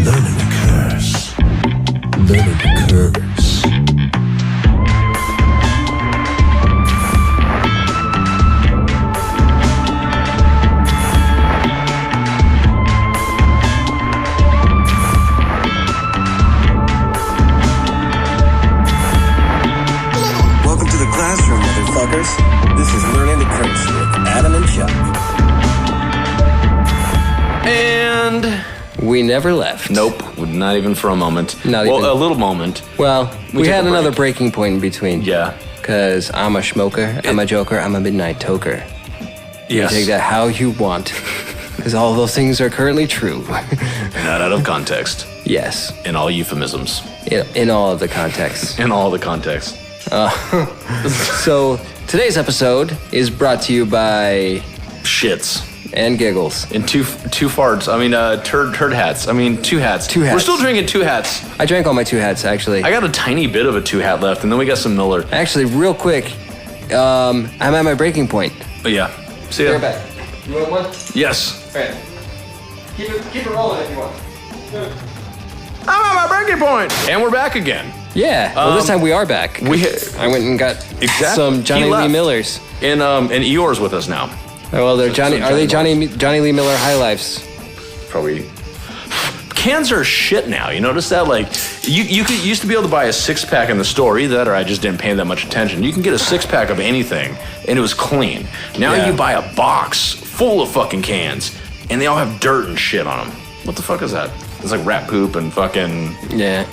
Learning to curse. Learning to curse. Welcome to the classroom, motherfuckers. This is Learning to Curse with Adam and Chuck. And we never left. nope, not even for a moment. Not well, even. a little moment. Well, we took had a another break. breaking point in between. Yeah. Because I'm a schmoker, I'm a joker, I'm a midnight toker. You Yes. take that how you want. Because all those things are currently true. Not out of context. Yes. In all euphemisms. In all of the contexts. In all the context. So today's episode is brought to you by Shits. and giggles. And two farts. I mean, turd hats. I mean, two hats. Two hats. We're still drinking two hats. I drank all my 2 hats, actually. I got a tiny bit of a two hat left, and then we got some Miller. Actually, real quick, I'm at my breaking point. But yeah. See ya. You're back. You want one? Yes. Right. Keep it rolling if you want. I'm at my breaking point. And we're back again. Yeah. Well, this time we are back. I went and got some Johnny He Lee left. Millers. And Eeyore's with us now. Oh, they're Some Are they Johnny Johnny Lee Miller High Lifes? Probably. Cans are shit now. You notice that? Like, you used to be able to buy a 6-pack in the store. Either that or I just didn't pay that much attention. You can get a 6-pack of anything, and it was clean. Now Yeah. you buy a box full of fucking cans, and they all have dirt and shit on them. What the fuck is that? It's like rat poop and fucking... Yeah.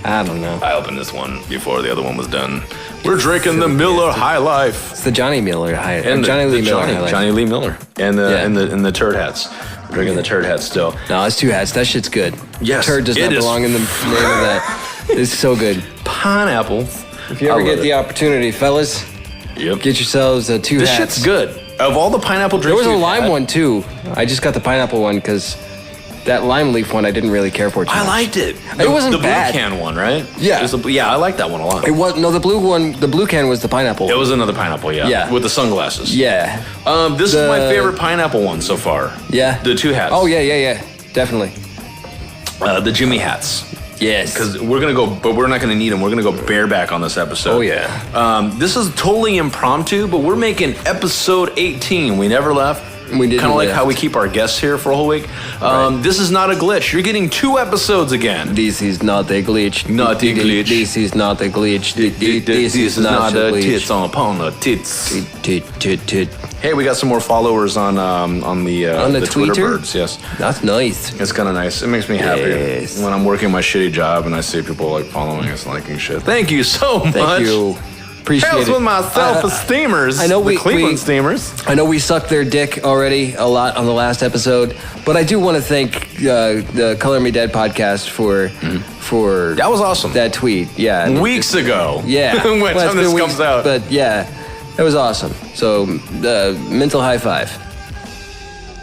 I don't know. I opened this one before the other one was done. We're drinking the Miller High Life. It's the Johnny Miller High. And Johnny Lee Miller High Life. Johnny Lee Miller. And the, Yeah. and the turd hats. We're drinking the turd hats still. No, it's 2 hats. That shit's good. Yes, Turd does it not is. belong in the name of that. It's so good. Pineapple. If you ever get the opportunity, fellas, Yep. get yourselves 2 This hats. shit's good. Of all the pineapple There drinks was a we've lime had, one too. I just got the pineapple one because that lime leaf one I didn't really care for too I much. liked it. It wasn't the blue bad. can one, right? Yeah. It was I like that one a lot. It was the blue one. The blue can was the pineapple. It was another pineapple, yeah. Yeah. With the sunglasses. Yeah. This is my favorite pineapple one so far. Yeah. The 2 hats. Oh yeah. Definitely. The Jimmy hats. Yes. Because we're gonna go, but we're not gonna need them. We're gonna go bareback on this episode. Oh yeah. This is totally impromptu, but we're making episode 18. We never left. We didn't Kind of like left. how we keep our guests here for a whole week. Right. This is not a glitch. You're getting 2 episodes again. This is not a glitch. Not a glitch. This is not a glitch. This is not a a glitch. tits on upon the tits. Tit. Hey, we got some more followers on the Twitter Twitter? birds. Yes, That's nice. it's kind of nice. It makes me happy Yes. when I'm working my shitty job and I see people like following us, liking shit. Thank you so much. Thank you. Appreciate Helps it. with my self-esteemers. I know the we- Cleveland we- Steamers. I know we sucked their dick already a lot on the last episode, but I do want to thank the Color Me Dead podcast for That was awesome. that tweet. Yeah, Weeks ago. Yeah, when Well, it's time been this weeks, comes out. but yeah, it was awesome. So mental high five.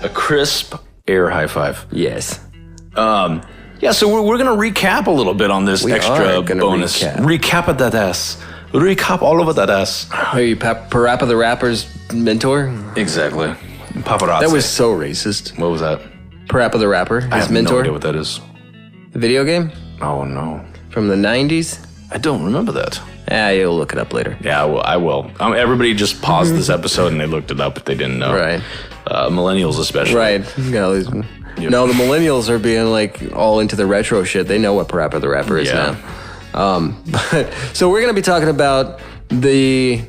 A crisp air high five. Yes. Yeah, so we're going to recap a little bit on this We extra are gonna bonus. recap. that ass. Recap all over that ass. Are you Parappa the Rapper's mentor? Exactly. Paparazzi. That was so racist. What was that? Parappa the Rapper, I his have mentor. no idea what that is. The video game Oh, no. from the 90s. I don't remember that. Yeah, you'll look it up later. Yeah, I will. Everybody just paused this episode and they looked it up if they didn't know. Right. Millennials especially. Right. You got all these- No, the millennials are being like all into the retro shit. They know what Parappa the Rapper is Yeah. now. But so we're gonna be talking about the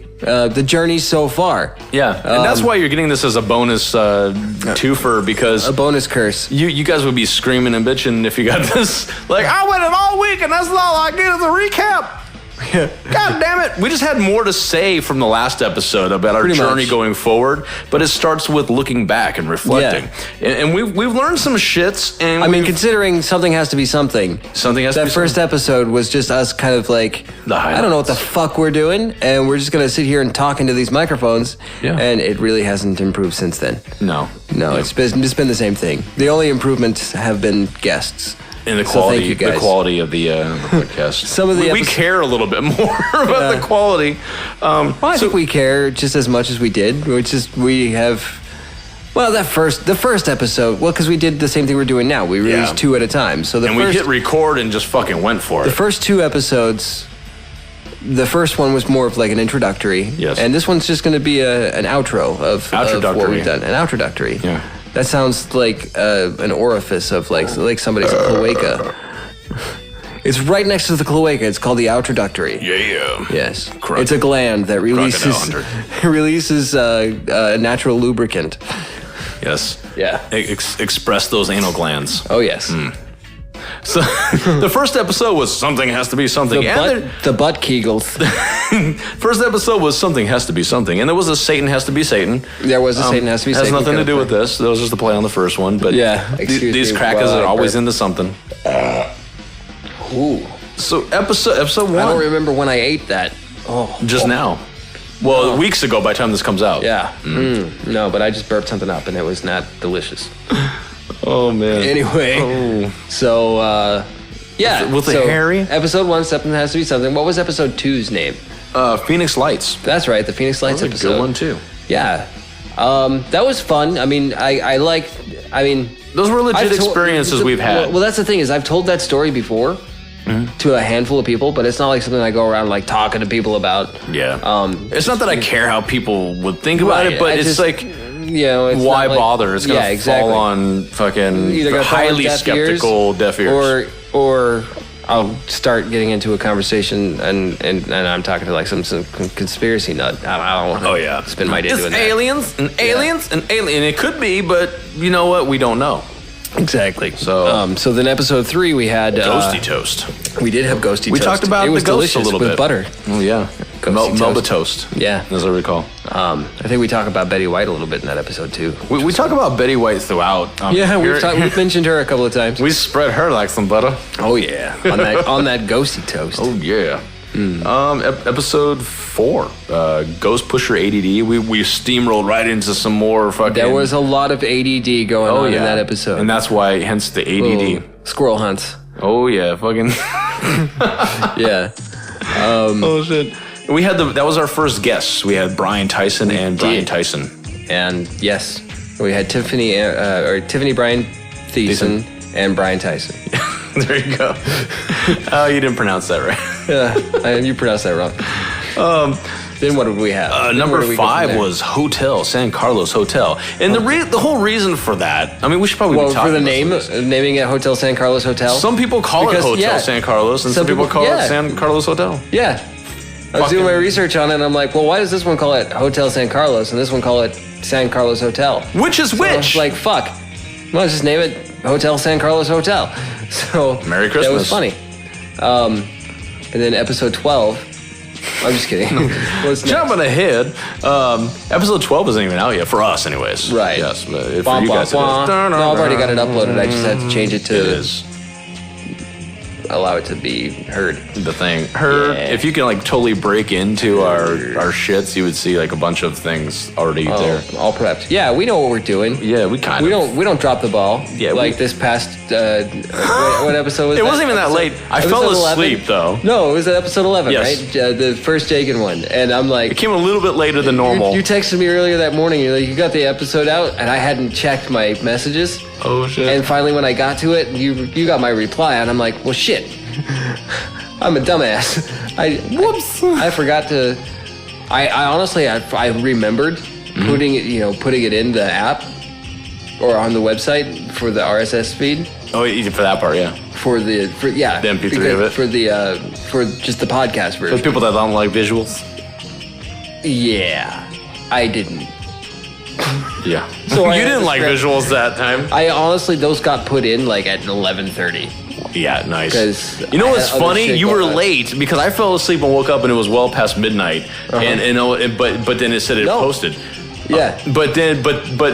journey so far. Yeah, and that's why you're getting this as a bonus twofer because A bonus curse. you guys would be screaming and bitching if you got this. Like, I went it all week and that's all I get is a recap. God damn it. We just had more to say from the last episode about our Pretty journey much. going forward, but it starts with looking back and reflecting. And we've learned some shits. And I mean, we've- considering something has to be something. something has to That be first episode was just us kind of like, The I don't know what the fuck we're doing, and we're just gonna sit here and talk into these microphones, Yeah. and it really hasn't improved since then. No. No, it's been the same thing. The only improvements have been guests. And the So quality, thank you, guys. the quality of the podcast. Some of the we care a little bit more about the quality. Well, I think we care just as much as we did, which is we have. Well, the first episode. Well, because we did the same thing we're doing now. We released 2 at a time. So we hit record and just fucking went for it. The first 2 episodes. The first one was more of like an introductory. Yes. And this one's just going to be an outro of what we've done. An outroductory. Yeah. That sounds like an orifice of like somebody's cloaca. It's right next to the cloaca. It's called the outroductory. Yeah. Yes. It's a gland that releases a natural lubricant. Yes. Yeah. Express those anal glands. Oh, yes. So the first episode was something has to be something. The butt kegels. First episode was something has to be something. And there was a Satan has to be Satan. There was a Satan has to be Satan. Has nothing to do with this. That was just the play on the first one. But these crackers are always into something. Ooh. So episode 1. I don't remember when I ate that. Just now. Well, weeks ago by the time this comes out. Yeah. No, but I just burped something up and it was not delicious. Oh, man. Anyway. So, With the hairy? Episode 1, something has to be something. What was episode 2's name? Phoenix Lights. That's right, the Phoenix Lights That was a episode. good one, too. Yeah. That was fun. I mean, those were legit experiences we've had. Well, that's the thing is I've told that story before to a handful of people, but it's not like something I go around like talking to people about. Yeah. It's not that I care how people would think about it, but it's like, it's why not like, bother? It's going to fall on fucking either highly skeptical deaf ears. Or I'll start getting into a conversation and I'm talking to like some conspiracy nut. I don't want to spend my day doing that. Aliens and aliens and aliens. And it could be, but you know what? We don't know. Exactly. So then episode 3 we had Ghosty Toast. We did have Ghosty Toast. We talked about it was the ghost delicious a little with bit. butter. Oh yeah. Melba toast. Yeah. As I recall. I think we talk about Betty White a little bit in that episode too. We talk about Betty White throughout. We've mentioned her a couple of times. We spread her like some butter. Oh yeah. on that Ghosty Toast. Oh yeah. Episode 4, Ghost Pusher ADD. We steamrolled right into some more fucking. There was a lot of ADD going on in that episode, and that's why, hence the ADD. Squirrel hunts. Oh yeah, fucking. Yeah. Oh shit. We had that was our first guest. We had Brian Tyson and Brian Tyson. And yes, we had Tiffany Brian Thiessen and Brian Tyson. There you go. Oh, you didn't pronounce that right. Yeah, you pronounced that wrong. Then what did we have? Number 5 was Hotel San Carlos Hotel, and the whole reason for that. I mean, we should probably be talking for the about naming it Hotel San Carlos Hotel. Some people call it Hotel San Carlos, and some people call it San Carlos Hotel. Yeah. I was doing my research on it, and I'm like, well, why does this one call it Hotel San Carlos, and this one call it San Carlos Hotel? Which is which? I was like, fuck. Well, let's just name it Hotel San Carlos Hotel. So Merry Christmas. That was funny. And then episode 12. I'm just kidding. Jumping ahead. Episode 12 isn't even out yet for us, anyways. Right. Yes, but for you guys, no, I've already got it uploaded. I just had to change it to allow it to be heard. The thing heard. Yeah. If you can like totally break into our shits, you would see like a bunch of things already there. All prepped. Yeah, we know what we're doing. Yeah, we don't drop the ball. Yeah, like this past what episode was it? It wasn't even that late. I fell asleep 11? though. No, it was episode 11, yes. right? The first Jagan one, and I'm like, it came a little bit later than normal. You texted me earlier that morning. You're like, you got the episode out, and I hadn't checked my messages. Oh shit! And finally, when I got to it, you got my reply, and I'm like, well, shit. I'm a dumbass. I forgot to. I honestly I remembered putting it in the app or on the website for the RSS feed. Oh, for that part, yeah. For the MP3 of it. For just the podcast version. For people that don't like visuals. Yeah, I didn't. Yeah. So you didn't like visuals that time. I honestly, those got put in like at 11:30. Yeah, nice. Because you know what's funny? You were late because I fell asleep and woke up and it was well past midnight, but then it said it posted. Yeah. But you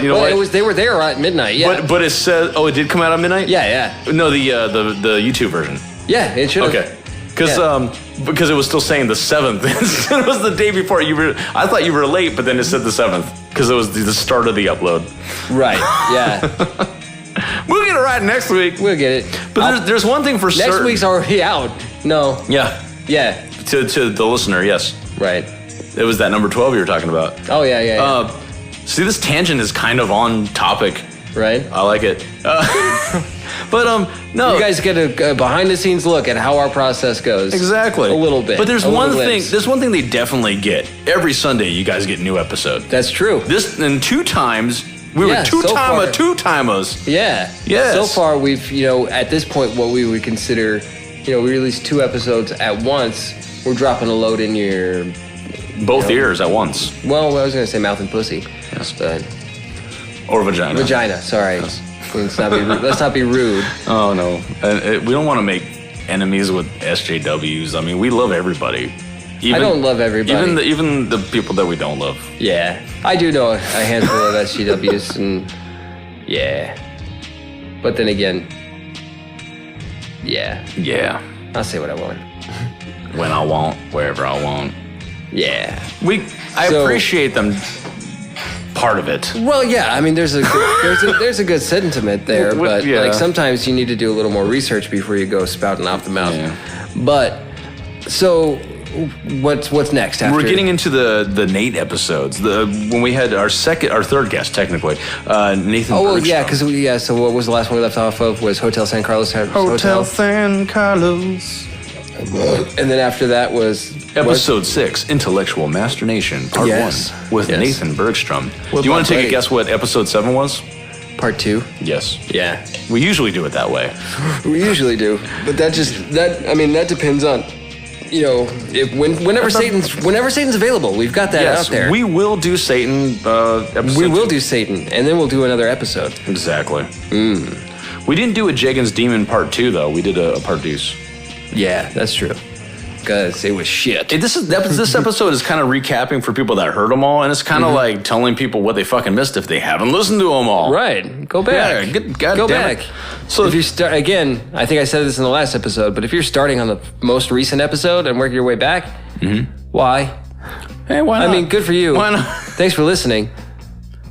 know what? They were there at midnight. Yeah. But it said it did come out at midnight. Yeah. No, the YouTube version. Yeah, it should have. Okay. Because it was still saying the 7th. It was the day before I thought you were late, but then it said the 7th because it was the start of the upload. Right. Yeah. We'll get it right next week. We'll get it. But there's one thing for certain. Next week's already out. No. Yeah. Yeah. To the listener, yes. Right. It was that number 12 you were talking about. Oh, yeah. See, this tangent is kind of on topic. Right. I like it. But no. You guys get a behind-the-scenes look at how our process goes. Exactly. A little bit. But there's one thing. There's one thing they definitely get. Every Sunday, you guys get a new episode. That's true. This and 2 times. We were two-timers. Yeah. Yes. So far, we've, at this point, what we would consider, we released 2 episodes at once. We're dropping a load in your... Both ears at once. Well, I was going to say mouth and pussy. Yes. But or vagina. Vagina, sorry. Yes. Let's not be rude. Oh, no. We don't want to make enemies with SJWs. I mean, we love everybody. I don't love everybody. Even the people that we don't love. Yeah. I do know a handful of SJWs, and yeah. But then again, yeah. Yeah. I'll say what I want. When I want, wherever I want. Yeah. I appreciate them part of it. Well, yeah. I mean, there's a good sentiment there, but sometimes you need to do a little more research before you go spouting off the mouth. Yeah. But so, what's next? After? We're getting into the Nate episodes. When we had our third guest, technically, Nathan. Oh, well, Bergstrom. yeah, because So what was the last one we left off of? Was Hotel San Carlos? Hotel San Carlos. And then after that was episode 6, Intellectual Masturbation, Part 1, with Nathan Bergstrom. Do you want to take a guess what episode 7 was? Part 2. Yes. Yeah. We usually do it that way. We usually do, but that depends on, whenever Satan's available, we've got that out there. We will do Satan. We will do Satan, and then we'll do another episode. Exactly. We didn't do a Jagan's Demon Part 2 though. We did a Part Deuce. Yeah, that's true. Because it was shit. This episode is kind of recapping for people that heard them all, and it's kind of like telling people what they fucking missed if they haven't listened to them all. Right. Go back. Yeah, go back. So if you start again, I think I said this in the last episode, but if you're starting on the most recent episode and work your way back, why? Hey, why not? I mean, good for you. Why not? Thanks for listening.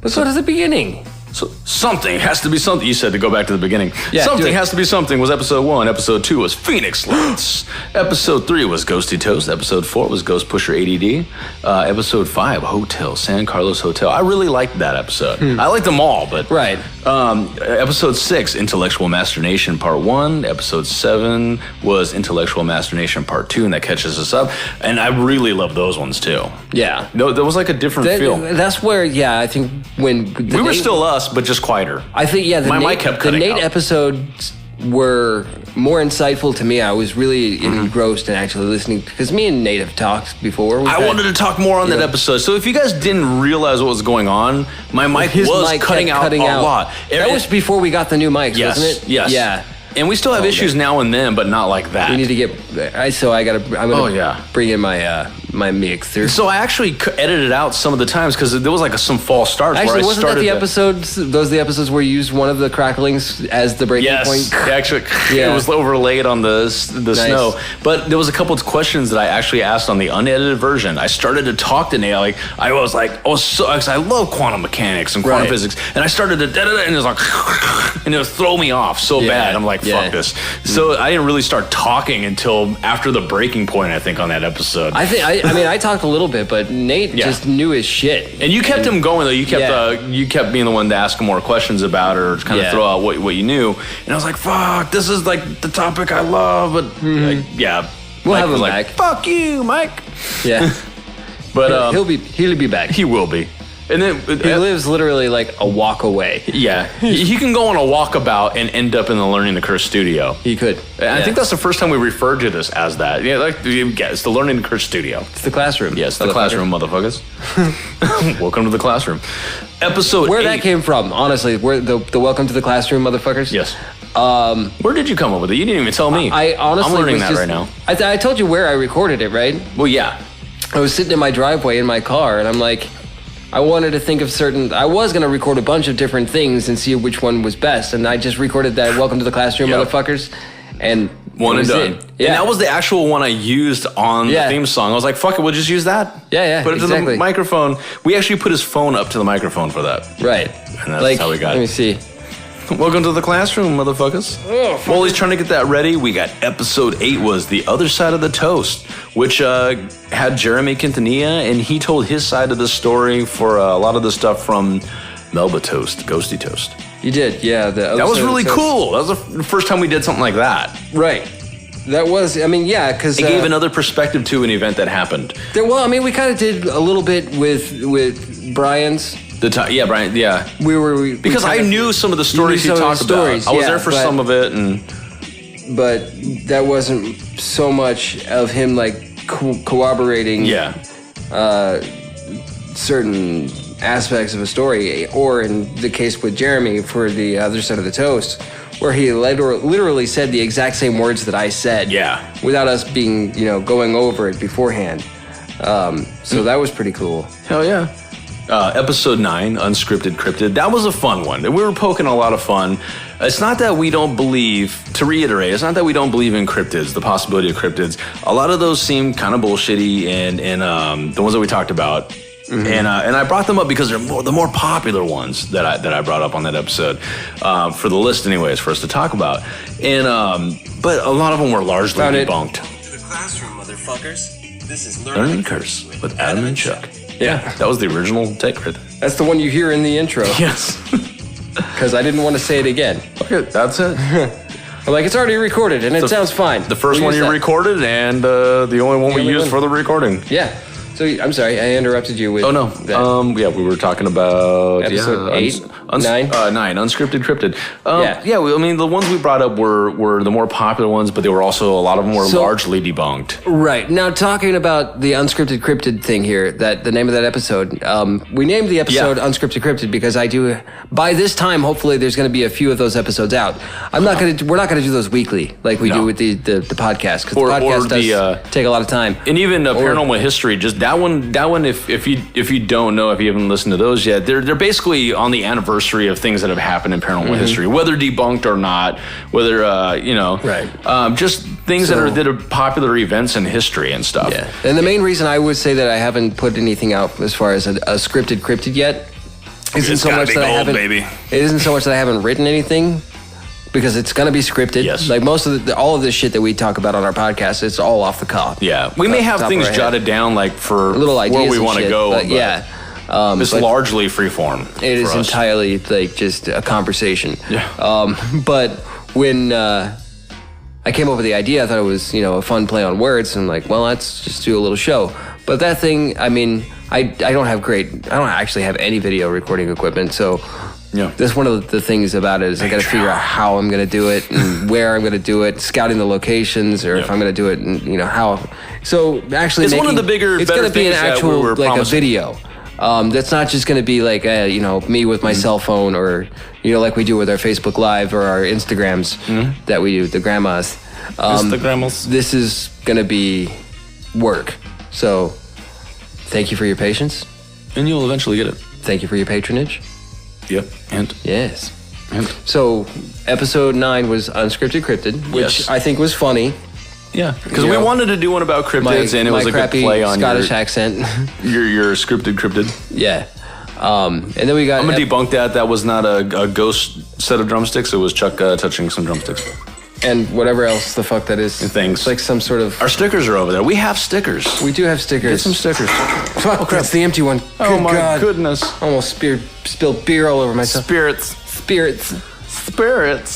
But go to the beginning. So something has to be something. You said to go back to the beginning. Yeah, something has to be something was episode 1. Episode 2 was Phoenix Lights. Episode 3 was Ghosty Toast. Episode 4 was Ghost Pusher ADD. Episode 5, Hotel San Carlos Hotel. I really liked that episode. I liked them all, but right. Episode 6, Intellectual Masturbation Part 1. Episode 7 was Intellectual Masturbation Part 2, and that catches us up. And I really love those ones too. Yeah, there was like a different feel. That's where, I think when we were still us, but just quieter. I think, my mic kept cutting out. The Nate episodes were more insightful to me. I was really engrossed in actually listening, because me and Nate have talked before. I wanted to talk more on that episode. So if you guys didn't realize what was going on, my mic was cutting out a lot. That was before we got the new mics, wasn't it? Yes. Yeah. And we still have issues now and then, but not like that. We need to get. I'm gonna bring in my my mixer. So I actually edited out some of the times because there was like some false starts. Actually, where I wasn't that the episodes? Those are the episodes where you used one of the cracklings as the breaking point. Yes, actually, it was overlaid on the snow. But there was a couple of questions that I actually asked on the unedited version. I started to talk to Nate. I was so I love quantum mechanics and quantum physics, and I started to and it was like, and it would throw me off so bad. I'm like, fuck this. So I didn't really start talking until after the breaking point, I think, on that episode. I talked a little bit, but Nate just knew his shit. And you kept him going, though. You kept being the one to ask him more questions about or kind of throw out what you knew. And I was like, fuck, this is like the topic I love. But we'll have him back. Fuck you, Mike. Yeah. But he'll be back. He will be. And then he lives literally like a walk away. Yeah, he can go on a walkabout and end up in the Learning to Curse studio. He could. And I think that's the first time we referred to this as that. Yeah, it's the Learning to Curse studio. It's the classroom. Yes, the classroom, motherfuckers. Welcome to the classroom. Episode where 8. That came from, honestly. Where the welcome to the classroom, motherfuckers. Yes. Where did you come up with it? You didn't even tell me. I honestly, I'm learning that right now. I told you where I recorded it, right? Well, yeah. I was sitting in my driveway in my car, and I'm like, I wanted to think of I was going to record a bunch of different things and see which one was best. And I just recorded that Welcome to the Classroom, motherfuckers. And one and done. Yeah. And that was the actual one I used on the theme song. I was like, fuck it, we'll just use that. Yeah, Put it to the microphone. We actually put his phone up to the microphone for that. Right. And that's how we got it. Let me see. Welcome to the classroom, motherfuckers. While he's trying to get that ready, we got episode 8 was The Other Side of the Toast, which had Jeremy Quintanilla, and he told his side of the story for a lot of the stuff from Melba Toast, Ghosty Toast. You did, yeah. That was really cool. That was the first time we did something like that. Right. That was, I mean, yeah, because... It gave another perspective to an event that happened. Well, I mean, we kind of did a little bit with Brian's... Yeah, Brian, yeah. Because I knew some of the stories he talked about. I was there for some of it, but that wasn't so much of him, like, corroborating certain aspects of a story, or in the case with Jeremy for The Other Side of the Toast, where he literally said the exact same words that I said. Yeah. Without us being, going over it beforehand. So that was pretty cool. Hell yeah. Episode 9, Unscripted Cryptid. That was a fun one. We were poking a lot of fun. It's not that we don't believe, to reiterate, it's not that we don't believe in cryptids, the possibility of cryptids. A lot of those seem kind of bullshitty, and the ones that we talked about. Mm-hmm. And I brought them up because they're the more popular ones that I brought up on that episode, for the list anyways, for us to talk about. And but a lot of them were largely debunked. To the classroom, motherfuckers. This is Learn and Curse with Adam and Chuck. Yeah, that was the original take right there. That's the one you hear in the intro. Yes. Because I didn't want to say it again. Okay, that's it. I'm like, it's already recorded, and it sounds fine. The first one you recorded, and the only one we used for the recording. Yeah. So, I'm sorry, I interrupted you with... Oh, no. That. We were talking about... Episode 8? 9? 9, Unscripted Cryptid. I mean, the ones we brought up were the more popular ones, but they were also, a lot of them were largely debunked. Right. Now, talking about the Unscripted Cryptid thing here, the name of that episode, we named the episode Unscripted Cryptid because by this time, hopefully, there's going to be a few of those episodes out. We're not going to do those weekly like we do with the podcast, because the podcast does take a lot of time. And even Paranormal History, just that one, if you don't know, if you haven't listened to those yet, they're basically on the anniversary of things that have happened in paranormal history, whether debunked or not, whether just things that are popular events in history and stuff. Yeah, and the main reason I would say that I haven't put anything out as far as a scripted cryptid yet isn't so much that I haven't. It isn't so much that I haven't written anything. Because it's going to be scripted. Yes. Like most of all of this shit that we talk about on our podcast, it's all off the cuff. Yeah. We may have things jotted down like for little ideas where we want to go. But yeah. It's largely freeform. It is entirely like just a conversation. Yeah. But when I came up with the idea, I thought it was, a fun play on words. And I'm like, well, let's just do a little show. But that thing, I mean, I don't actually have any video recording equipment. So... Yeah. That's one of the things about it is I got to figure out how I'm going to do it and where I'm going to do it, scouting the locations, or if I'm going to do it and how. So actually, it's one of the bigger. It's going to be an actual like a video. That's not just going to be like me with my cell phone, or like we do with our Facebook Live or our Instagrams that we do, the grandmas. Instagrams. This is going to be work. So thank you for your patience, and you'll eventually get it. Thank you for your patronage. Yep. And yes. And so episode 9 was Unscripted Cryptid, which I think was funny. Yeah, because we wanted to do one about cryptids, and it was a good play on Scottish accent. your scripted cryptid. Yeah. And then we got... I'm going to debunk that. That was not a ghost set of drumsticks. It was Chuck touching some drumsticks. And whatever else the fuck that is. And things. It's like some sort of... Our stickers are over there. We have stickers. We do have stickers. Get some stickers. Fuck, oh, that's the empty one. Oh, my goodness. Almost spilled beer all over myself. Spirits.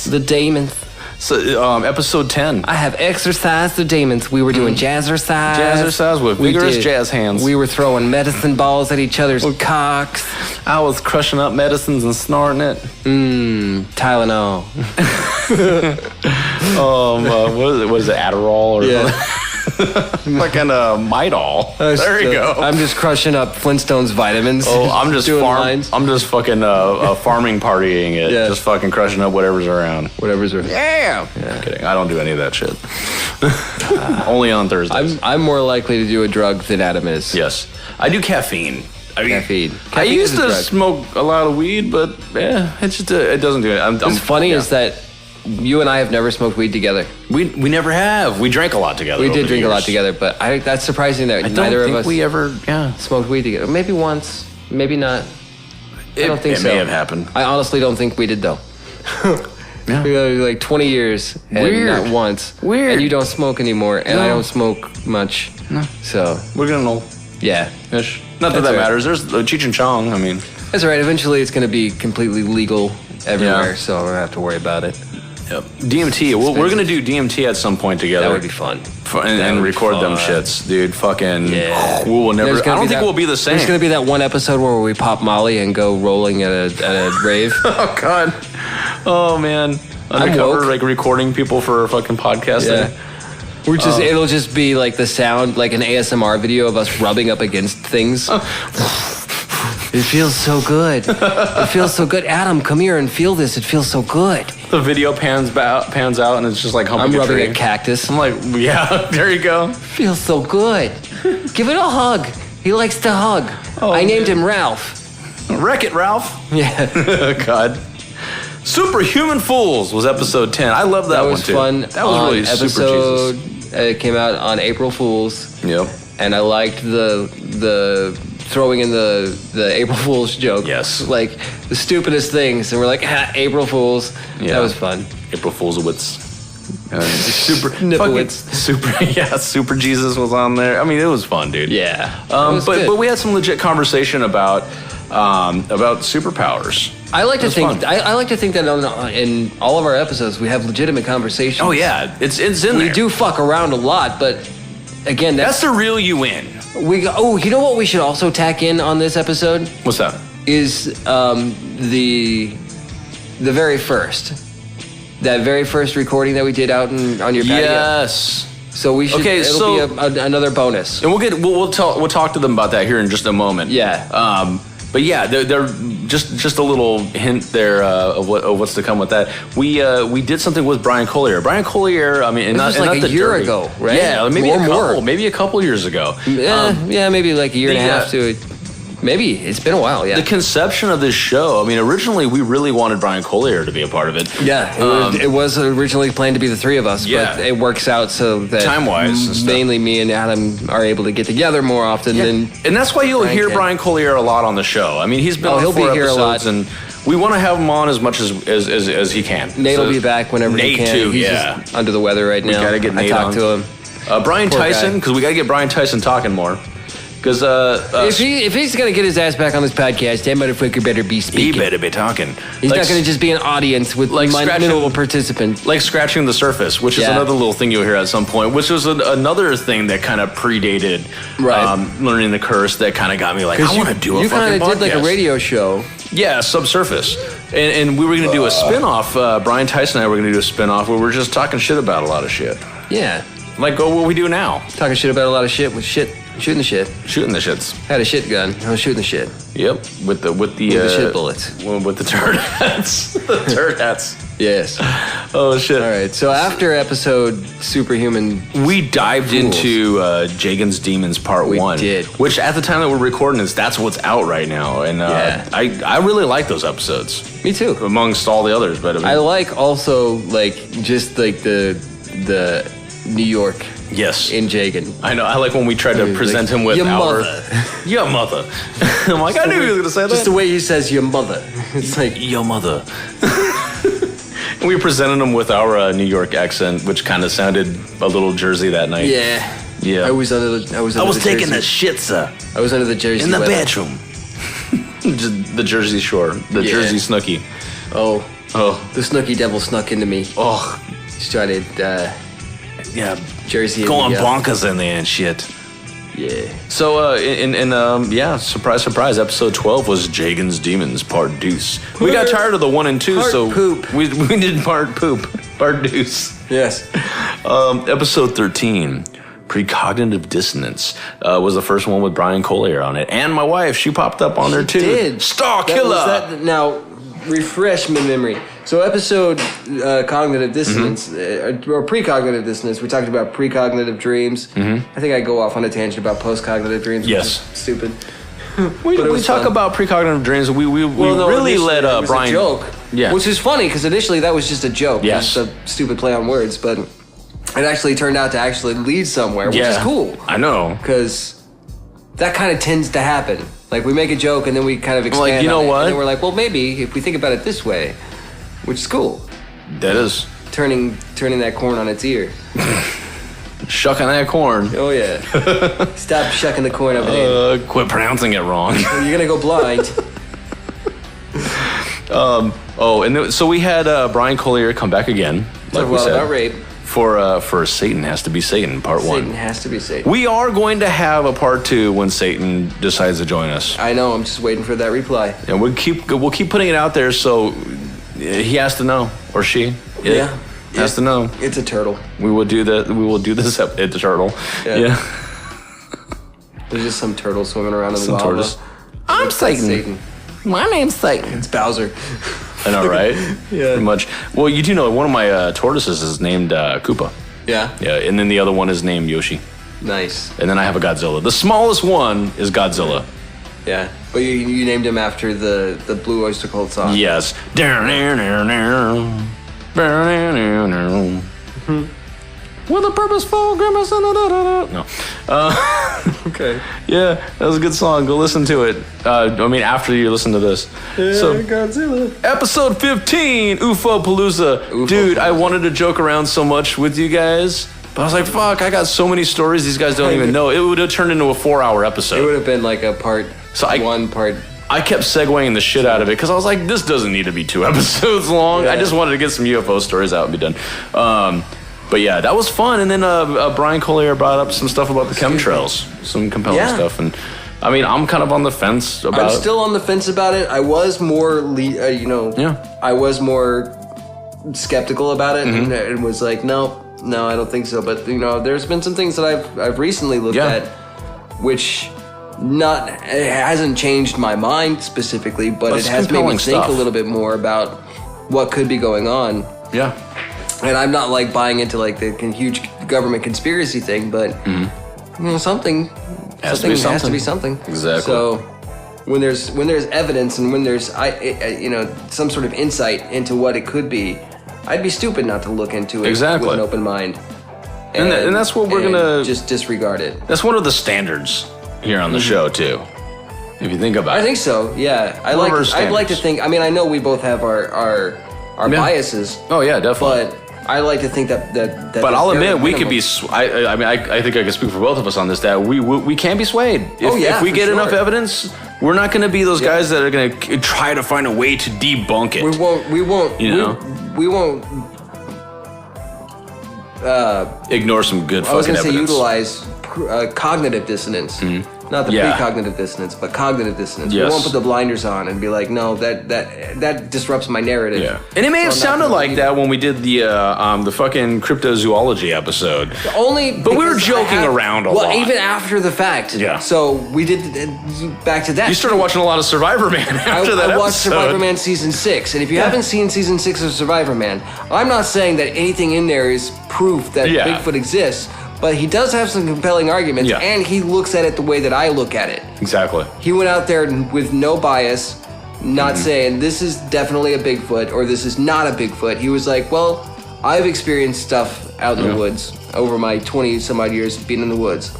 The demons. So, episode 10. I have exercised the demons. We were doing jazzercise. Jazzercise with vigorous jazz hands. We were throwing medicine balls at each other's cocks. I was crushing up medicines and snorting it. Tylenol. What is it, Adderall or something? Like an Midol. There you go. I'm just crushing up Flintstones vitamins. Oh, I'm just fucking farming partying it. Yeah. Just fucking crushing up whatever's around. Yeah. I'm kidding. I don't do any of that shit. Only on Thursdays. I'm more likely to do a drug than Adam is. Yes. I do caffeine. Caffeine. I used to smoke a lot of weed, but it just it doesn't do it. What's funny is that you and I have never smoked weed together. We never have. We drank a lot together. We did drink a lot together, but that's surprising that neither of us we ever smoked weed together. Maybe once, maybe not. I don't think so. It may have happened. I honestly don't think we did, though. Yeah. We go like 20 years and Weird. not once. Weird. And you don't smoke anymore, and No. I don't smoke much. No. So, We're getting old. yeah. Ish. Not that That's right. matters. There's Cheech and Chong. I mean, That's all right. Eventually, it's going to be completely legal everywhere, Yeah. so I don't have to worry about it. yep. DMT. We're gonna do DMT at some point together. That would be fun. And would be record them fun. shits, dude. Fucking. Yeah. We will never. There's I gonna don't be think that- we'll be the same. There's going to be that one episode where we pop Molly and go rolling at a rave. Oh God. Oh man. Undercover, woke. like recording people for fucking podcasting. Yeah. We're just, it'll just be like the sound, like an ASMR video of us rubbing up against things. It feels so good. It feels so good. Adam, come here and feel this. It feels so good. The video pans out, and it's just like humping I'm a rubbing tree. a cactus. I'm like, yeah, there you go. Feels so good. Give it a hug. He likes to hug. Oh, I named man. him Ralph. Wreck it, Ralph. Yeah. God. Superhuman Fools was episode 10. I love that, That one was too. fun. That was really episode, super Jesus. It came out on April Fool's. Yep. And I liked the throwing in the April Fool's joke. Yes. Like the stupidest things. And we're like, April Fool's. Yeah. That was fun. April Fool's wits. Super Nipplewits. fucking- Super Jesus was on there. I mean, it was fun, dude. Yeah. It was But good. we had some legit conversation about superpowers. I like to was think fun. I like to think that in all of our episodes we have legitimate conversations. Oh yeah, it's in We there. do fuck around a lot, but again, That's the real you win. you know what we should also tack in on this episode What's that? is the very first. That very first recording that we did out on your patio. Yes. So we should. Okay, it'll be another bonus. And we'll talk to them about that here in just a moment. Yeah. But yeah, they're just a little hint there of what's to come with that. We did something with Brian Collier. Brian Collier, I mean, This was like a year ago, right? Yeah, maybe More. maybe a couple years ago. Yeah, maybe like a year and a half to. Maybe it's been a while. Yeah. The conception of this show. I mean, originally we really wanted Brian Collier to be a part of it. Yeah, it was originally planned to be the three of us, Yeah. but it works out so that Time-wise and stuff. mainly me and Adam are able to get together more often than. And that's why you'll Brian hear can. Brian Collier a lot on the show. I mean, he's been on he'll 4 be here a episodes, lot. and we want to have him on as much as he can. Nate will So- be back whenever he Nate can. too, He's yeah. just under the weather right now. gotta get Nate I talked on. to him. Brian Poor Tyson, guy. because we got to get Brian Tyson talking more. Because If he's gonna get his ass back on this podcast, that motherfucker better be he speaking. better be talking. He's Like, not gonna just be an audience with like my scratching- minimal participant. like scratching the surface, which is Yeah. another little thing you'll hear at some point, which was another thing that kind of predated Right. learning the curse. That kind of got me like, I want to do a You fucking kind of did like a podcast. radio show. Yeah, subsurface. And we were going to do a spin-off. Brian Tyson and I were going to do a spin-off where we're just talking shit about a lot of shit. Yeah, Like what we do now. talking shit about a lot of shit with shooting the shit. Shooting the shits. Had a shit gun. I was shooting the shit. Yep. With the shit bullets. With the turd hats. The turd hats. Yes. Oh shit. All right. So after episode Superhuman, We dived Fools. into Jagan's Demons Part We 1. did. Which at the time that we're recording this, that's what's out right now. And Yeah. I really like those episodes. me too. Amongst all the others. But I mean, I like also like just like the New York yes. in Jagan. I know. I like when we tried to Like, present him with your our... mother. Your mother. I'm like, I knew he was going to say that. Just the way he says your mother. It's like Your mother. We presented him with our New York accent, which kind of sounded a little Jersey that night. yeah. Yeah. I was under the. I was taking Jersey. a shit, sir, I was under the Jersey. in the weather. bedroom. Just the Jersey Shore, the Yeah. Jersey Snooki. Oh, Oh, the Snooky Devil snuck into me. oh, Started yeah, Jersey. going and, bonkers in there and shit. Yeah. So, yeah, surprise, surprise. Episode 12 was Jagan's Demons Part Deuce. We got tired of the 1 and 2, Part so poop. we did Part Poop, Part Deuce. Yes. Episode 13, Precognitive Dissonance, was the first one with Brian Collier on it. And my wife, she popped up on there too. Did Star That Killer. was that- now, refresh my memory. So episode cognitive dissonance or precognitive dissonance. We talked about precognitive dreams. I think I go off on a tangent about postcognitive dreams. Which Yes. is stupid. We But it was talk fun. about precognitive dreams. We really initially let it was Brian. a joke. Yeah. Which is funny because initially that was just a joke. Yes. It was a stupid play on words, but it actually turned out to actually lead somewhere, which is cool. I know. Because that kind of tends to happen. Like we make a joke and then we kind of expand Like, you know on it, what? and then we're like, well, maybe if we think about it this way, which is cool. That is. Turning that corn on its ear. Shucking that corn. Oh, yeah. Stop shucking the corn over there. Quit pronouncing it wrong. You're going to go blind. So we had Brian Collier come back again. Talk about rape. For Satan Has to Be Satan, part 1. Satan Has to Be Satan. We are going to have a part 2 when Satan decides to join us. I know, I'm just waiting for that reply. And we'll keep putting it out there so he has to know, or she. Has to know. It's a turtle. We will do that. We will do this at the turtle. Yeah. There's just some turtle swimming around in the lava. Tortoise. I'm Satan. My name's Satan. It's Bowser. I know, right? Yeah. Pretty much. Well, you do know one of my tortoises is named Koopa. Yeah. Yeah, and then the other one is named Yoshi. Nice. And then I have a Godzilla. The smallest one is Godzilla. Yeah. But you named him after the Blue Oyster Cult song. Yes. With a purposeful grimace and no. Okay. Yeah, that was a good song. Go listen to it. After you listen to this. Yeah, so, Godzilla. Episode 15, UFO Palooza. Dude, I wanted to joke around so much with you guys, but I was like, fuck, I got so many stories these guys don't even know. It would have turned into a 4-hour episode. It would have been like a part part. I kept segueing the shit out of it because I was like, this doesn't need to be 2 episodes long. Yeah. I just wanted to get some UFO stories out and be done. But yeah, that was fun. And then Brian Collier brought up some stuff about the chemtrails, some compelling stuff. And I'm kind of on the fence about it. I'm still on the fence about it. I was more, I was more skeptical about it and was like, no, I don't think so. But there's been some things that I've recently looked at, which it hasn't changed my mind specifically, but it has made me think a little bit more about what could be going on. Yeah. And I'm not like buying into like the huge government conspiracy thing, but something has to be something. Exactly. So when there's evidence and when there's some sort of insight into what it could be, I'd be stupid not to look into it with an open mind. And that's what we're gonna just disregard it. That's one of the standards here on the show too. If you think about it. I think so. Yeah. I'd like to think. I know we both have our biases. Oh yeah, definitely. But I like to think that. But I'll admit, we could be. I think I can speak for both of us on this. That we can be swayed. If we get enough evidence, we're not going to be those guys that are going to try to find a way to debunk it. We won't. We won't. Ignore some good fucking evidence. I was going to say utilize cognitive dissonance. Not the precognitive dissonance, but cognitive dissonance. Yes. We won't put the blinders on and be like, no, that disrupts my narrative. Yeah. And it may have sounded like that when we did the fucking cryptozoology episode. But we were joking around a lot. Well, even after the fact. Yeah. So we did back to that. You started watching a lot of Survivorman after that episode. I watched Survivorman season 6, and if you haven't seen season 6 of Survivorman, I'm not saying that anything in there is proof that Bigfoot exists. But he does have some compelling arguments, and he looks at it the way that I look at it. Exactly. He went out there with no bias, not saying this is definitely a Bigfoot or this is not a Bigfoot. He was like, well, I've experienced stuff out in the woods over my 20-some-odd years of being in the woods.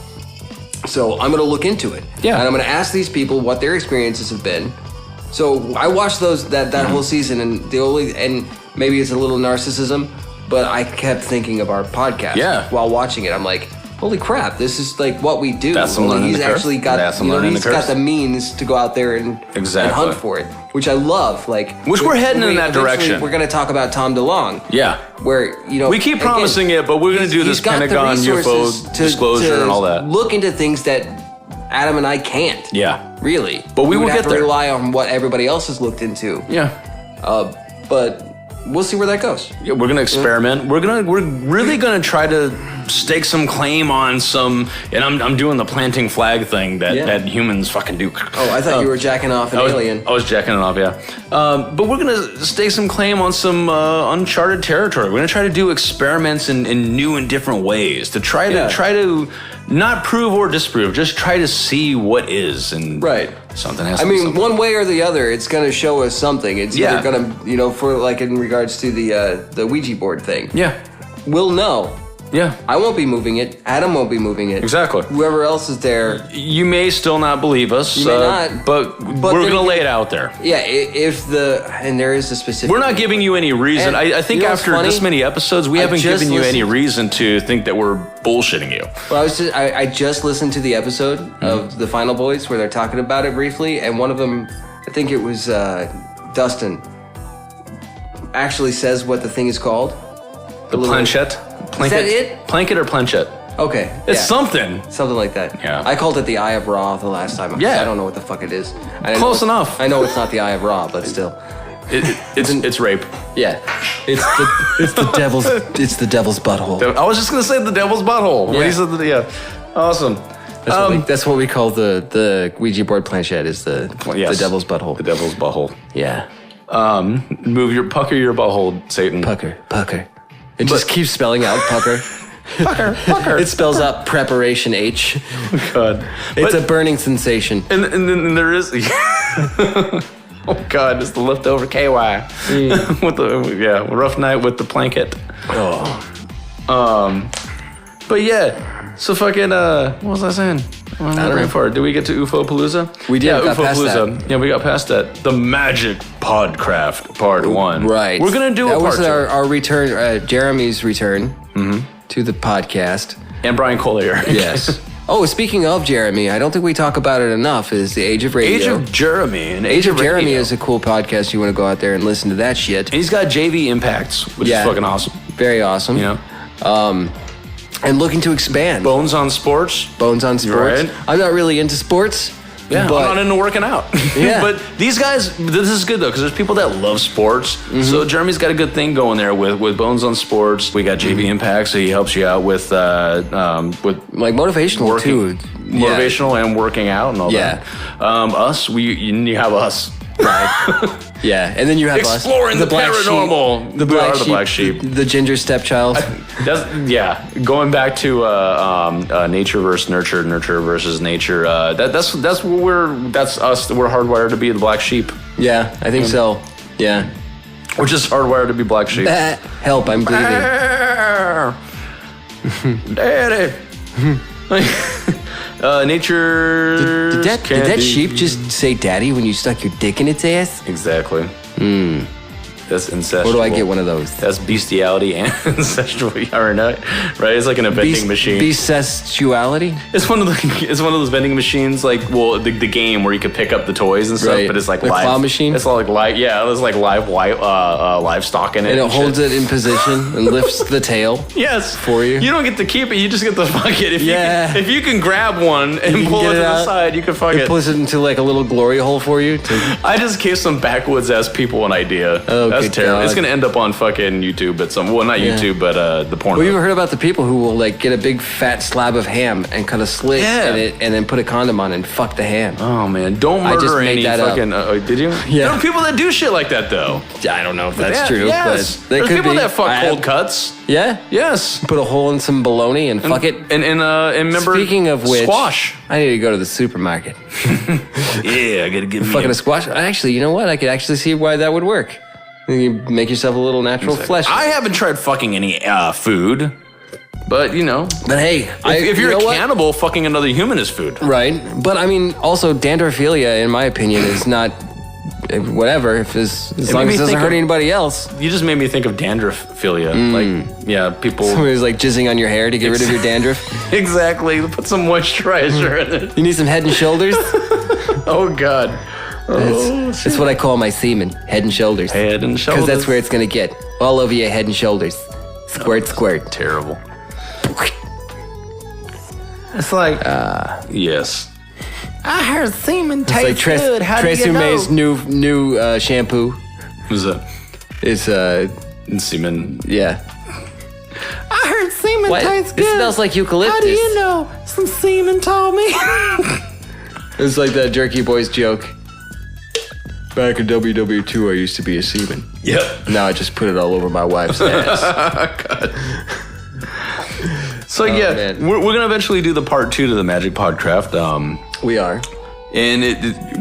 So I'm going to look into it. Yeah. And I'm going to ask these people what their experiences have been. So I watched that whole season, and maybe it's a little narcissism, but I kept thinking of our podcast while watching it. I'm like, holy crap, this is like what we do. That's he's actually got he's got the means to go out there and hunt for it, which I love. Which we're heading in that direction. We're going to talk about Tom DeLonge. Yeah. Where, we keep promising it, but we're going to do this Pentagon UFO disclosure and all that. Look into things that Adam and I can't. Yeah. Really. But we will get there. We have to rely on what everybody else has looked into. Yeah. But we'll see where that goes. Yeah, we're gonna experiment. We're really gonna try to stake some claim on some. And I'm doing the planting flag thing that humans fucking do. Oh, I thought you were jacking off an alien. I was jacking it off, yeah. But we're gonna stake some claim on some uncharted territory. We're gonna try to do experiments in new and different ways to try to not prove or disprove. Just try to see what is and something has to be something. One way or the other, it's going to show us something. It's either going to, for like in regards to the Ouija board thing. Yeah. We'll know Yeah. I won't be moving it. Adam won't be moving it. Exactly. Whoever else is there. You may still not believe us. You may not. But we're going to lay it out there. Yeah, and there is a specific... We're not giving you any reason. I think after this many episodes, we haven't given you any reason to think that we're bullshitting you. Well, I just listened to the episode of The Final Boys where they're talking about it briefly, and one of them, I think it was Dustin, actually says what the thing is called. The planchette? Is that it? Planket or planchette? Okay. It's something. Something like that. Yeah. I called it the Eye of Ra the last time. Yeah. I don't know what the fuck it is. Close enough. I know it's not the Eye of Ra, but still. It's rape. Yeah. It's the devil's butthole. I was just gonna say the devil's butthole. Yeah. When he said awesome. That's what we call the Ouija board planchette is the devil's butthole. The devil's butthole. Yeah. Pucker your butthole, Satan. Pucker. It just keeps spelling out pucker. Pucker. It spells out preparation H. Oh God. It's a burning sensation. And then there is. Oh God, it's the leftover KY. With the rough night with the planket. Oh. But yeah, so fucking what was I saying? What am I brain for? Did we get to UFO-palooza? We did. Yeah, got past UFO-palooza. that. Yeah, we got past that. The Magic Podcraft Part 1. Right. We're gonna do a part 2. That was our return, Jeremy's return to the podcast. And Brian Collier. Yes. Oh, speaking of Jeremy, I don't think we talk about it enough, is the Age of Radio. Age of Jeremy. Age of Jeremy is a cool podcast. You want to go out there and listen to that shit. And he's got JV Impacts, which is fucking awesome. Very awesome. Yeah. And looking to expand. Bones on Sports. Right. I'm not really into sports. Yeah, but I'm not into working out. Yeah. But these guys, this is good though, because there's people that love sports. So Jeremy's got a good thing going there with Bones on Sports. We got JV Impact, so he helps you out with like motivational too. Motivational and working out and all that. Us, you have us. Right. Yeah, and then you have exploring us, the paranormal. The black sheep, the ginger stepchild. Going back to nature versus nurture, nurture versus nature. That's us. We're hardwired to be the black sheep. Yeah, I think so. Yeah, we're just hardwired to be black sheep. Help! I'm bleeding. Daddy. Nature. Did that sheep just say "daddy" when you stuck your dick in its ass? Exactly. That's incestual. Where do I get one of those? That's bestiality and incestual. Or not, right? It's like in a vending machine. Besestuality? It's one of those vending machines, like the game where you could pick up the toys and stuff, right. But it's like the live. Claw machine. It's all like live. Yeah, there's like livestock in it. And it holds it in position and lifts the tail. Yes, for you. You don't get to keep it. You just get to fuck it. If you can grab one and pull it to the side, you can fuck it. It pulls it into like a little glory hole for you. I just gave some backwoods ass people an idea. Oh, that's terrible. God. It's gonna end up on fucking YouTube at some. Well, not YouTube, but the porn. Well, you ever heard about the people who will like get a big fat slab of ham and cut a slit in it and then put a condom on and fuck the ham? Oh man, don't murder any fucking. Did you? Yeah. There are people that do shit like that though. I don't know if that's true. Yes. But There's people that fuck cold cuts. Yeah. Yes. Put a hole in some bologna and fuck it. And remember. Speaking of which, squash. I need to go to the supermarket. Yeah, I gotta get me fucking a squash. Actually, you know what? I could actually see why that would work. You make yourself a little natural flesh. I haven't tried fucking any food, but you know. But hey, if you're a cannibal, fucking another human is food. Right. But I mean, also Dandruffophilia, in my opinion, is not whatever. As long as it doesn't hurt anybody else. You just made me think of Dandruffophilia. Like, people. Somebody's like jizzing on your hair to get rid of your dandruff. Exactly. Put some moisturizer in it. You need some Head and Shoulders. Oh God. That's what I call my semen, Head and Shoulders. Head and Shoulders. Because that's where it's going to get. All over your head and shoulders. Squirt, squirt. Terrible. It's like, yes. I heard semen tastes like good. How do you know? Tresemme new shampoo. Who's that? It's semen. Yeah. I heard semen tastes good. It smells like eucalyptus. How do you know? Some semen told me. It's like that Jerky Boys joke. Back in WW2, I used to be a seaman. Yep. Now I just put it all over my wife's ass. God. So we're gonna eventually do the part 2 to the Magic Podcraft. We are. And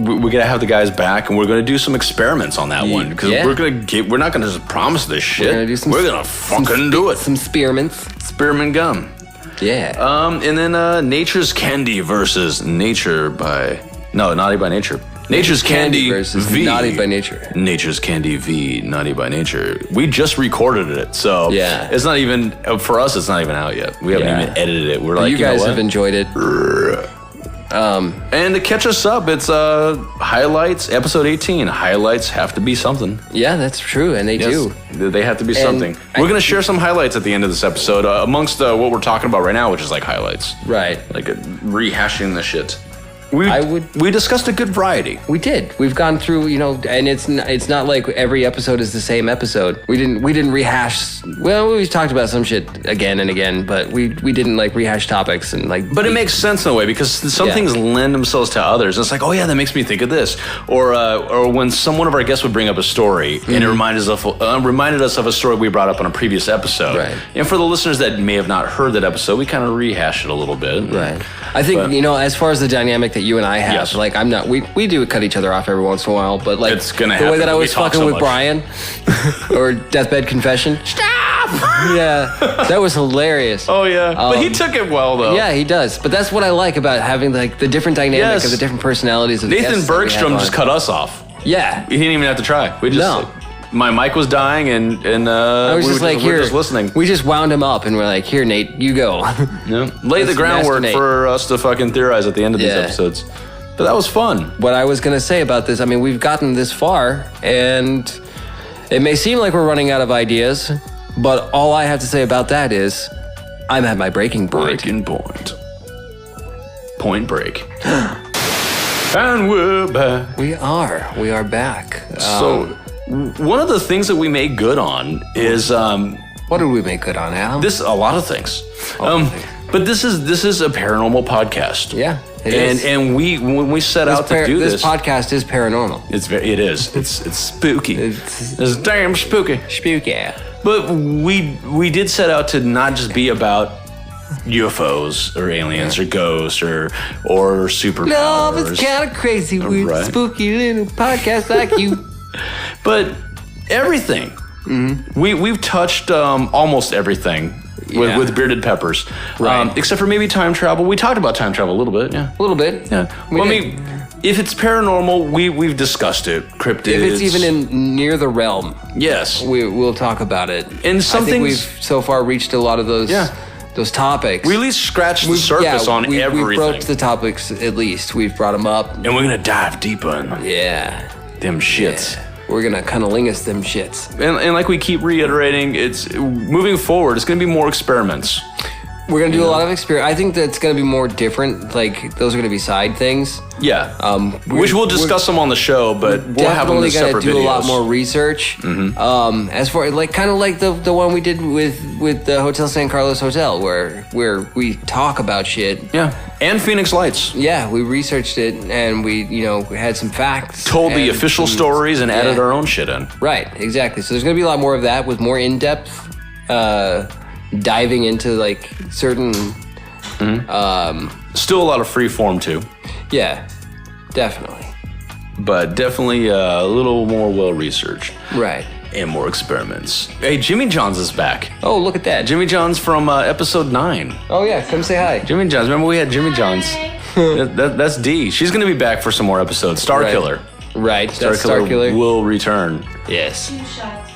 we gotta have the guys back, and we're gonna do some experiments on that one because we're not gonna just promise this shit. We're gonna fucking do it. Some spearmints. Spearmint gum. Yeah. And then Nature's Candy versus Nature by Naughty by Nature. Nature's Candy versus V. Naughty by Nature. Nature's Candy V. Naughty by Nature. We just recorded it, so it's not even for us. It's not even out yet. We haven't even edited it. We're like, you guys have enjoyed it. And to catch us up, it's highlights, episode 18. Highlights have to be something. Yeah, that's true, and they do. They have to be something. We're going to share some highlights at the end of this episode amongst what we're talking about right now, which is like highlights. Right. Like rehashing the shit. We discussed a good variety. We did. We've gone through, and it's not like every episode is the same episode. We didn't rehash. Well, we talked about some shit again and again, but we didn't like rehash topics and like. But it makes sense in a way because some things lend themselves to others. It's like, oh yeah, that makes me think of this, or when one of our guests would bring up a story and it reminded us of a story we brought up on a previous episode. Right. And for the listeners that may have not heard that episode, we kind of rehash it a little bit. Right. I think as far as the dynamic that you and I have, like I'm not. We do cut each other off every once in a while, but like it's gonna the happen way that I when was we talk fucking so with much. Brian or Deathbed Confession. Stop! Yeah, that was hilarious. Oh yeah, but he took it well though. Yeah, he does. But that's what I like about having like the different dynamic of the different personalities of the Nathan guests that we have Bergstrom on. just cut us off. Yeah, He didn't even have to try. We just my mic was dying and I was just like, we here, were just listening. We just wound him up and we're like, here, Nate, you go. Lay the groundwork Master Nate. for us to fucking theorize at the end of these episodes. But that was fun. What I was gonna say about this, I mean, we've gotten this far, and it may seem like we're running out of ideas, but all I have to say about that is, I'm at my breaking point. Breaking point. Point break. And we're back. We are back. So, one of the things that we made good on is what did we make good on, Al? a lot of things. But this is a paranormal podcast. Yeah, it is. And when we set out to do this podcast is paranormal. it is. It's spooky. It's damn spooky. Spooky. But we did set out to not just be about UFOs or aliens or ghosts or superpowers. Love is kind of crazy with a spooky little podcast like you. But everything. Mm-hmm. We've touched almost everything with Bearded Peppers. Right. Except for maybe time travel. We talked about time travel a little bit, yeah. A little bit. Yeah. Well, I mean, if it's paranormal, we've discussed it. Cryptids. If it's even in near the realm, yes, we'll talk about it. And some I think things we've so far reached a lot of those topics. We at least scratched the surface on everything. We've broached the topics at least. We've brought them up. And we're gonna dive deeper in them. Yeah. Them shits. Yeah. We're gonna cunnilingus them shits. And like we keep reiterating, it's moving forward. It's gonna be more experiments. We're gonna do a lot of experiment. I think that's gonna be more different. Like those are gonna be side things. Yeah. Which we'll discuss them on the show, but we'll have them in separate videos. Definitely gonna do a lot more research. Mm-hmm. As far like kind of like the one we did with the Hotel San Carlos Hotel, where we talk about shit. Yeah. And Phoenix Lights. Yeah, we researched it and we had some facts. Told the official stories and added our own shit in. Right. Exactly. So there's gonna be a lot more of that with more in depth. Diving into like certain still a lot of free form too. Yeah, definitely. But definitely a little more well researched. Right. And more experiments. Hey, Jimmy John's is back. Oh, look at that. Jimmy John's from episode 9. Oh yeah, come say hi. Jimmy John's. Remember we had Jimmy John's. That's D. She's gonna be back for some more episodes. Star Killer. Right. Star Killer will return. Yes.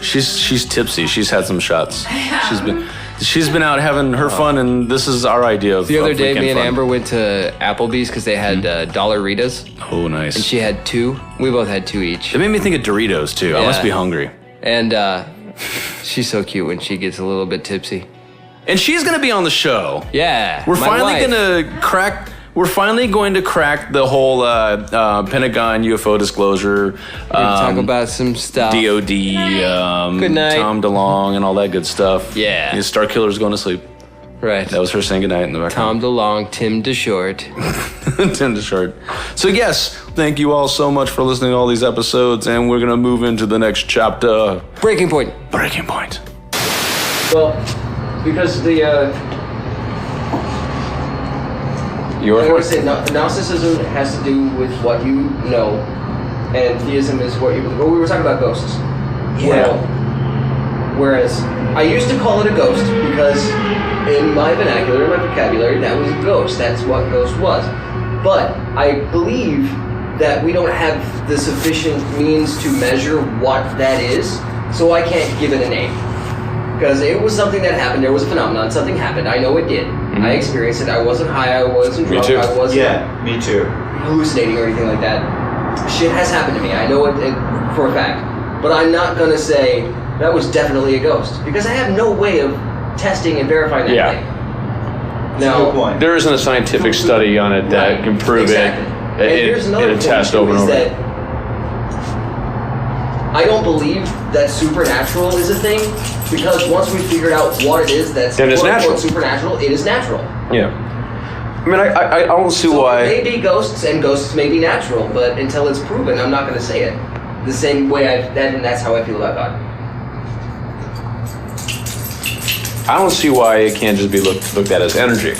She's tipsy. She's had some shots. She's been out having her fun, and this is our idea of the other day. Me and fun. Amber went to Applebee's because they had Dollaritas. Oh, nice. And she had 2. We both had 2 each. It made me think of Doritos too. I must be hungry. And she's so cute when she gets a little bit tipsy. And she's gonna be on the show. Yeah. We're finally going to crack the whole Pentagon UFO disclosure. We're gonna talk about some stuff. DOD, good night. Tom DeLonge, and all that good stuff. Yeah. The Star Killer's going to sleep. Right. That was her saying goodnight in the background. Tom DeLonge, Tim DeShort. Tim DeShort. So yes, thank you all so much for listening to all these episodes, and we're gonna move into the next chapter. Breaking point. Breaking point. Well, because the Your I would say Gnosticism has to do with what you know, and theism is what you. Well, we were talking about ghosts. Yeah. Whereas I used to call it a ghost because in my vernacular, in my vocabulary, that was a ghost. That's what ghost was. But I believe that we don't have the sufficient means to measure what that is, so I can't give it a name. Because it was something that happened, there was a phenomenon, something happened, I know it did. Mm-hmm. I experienced it, I wasn't high, I wasn't drunk, too. I wasn't me too. hallucinating or anything like that. Shit has happened to me, I know it for a fact. But I'm not gonna say, that was definitely a ghost, because I have no way of testing and verifying that thing. That's a good point. There isn't a scientific study on it that can prove exactly. it Here's another in a point test too, over and is over. that I don't believe that supernatural is a thing, because once we figured out what it is that's Then it's quote-unquote natural. supernatural, it is natural. Yeah. I mean, I don't see So why. it may be ghosts and ghosts may be natural, but until it's proven, I'm not going to say it. The same way and that's how I feel about God. I don't see why it can't just be looked at as energy.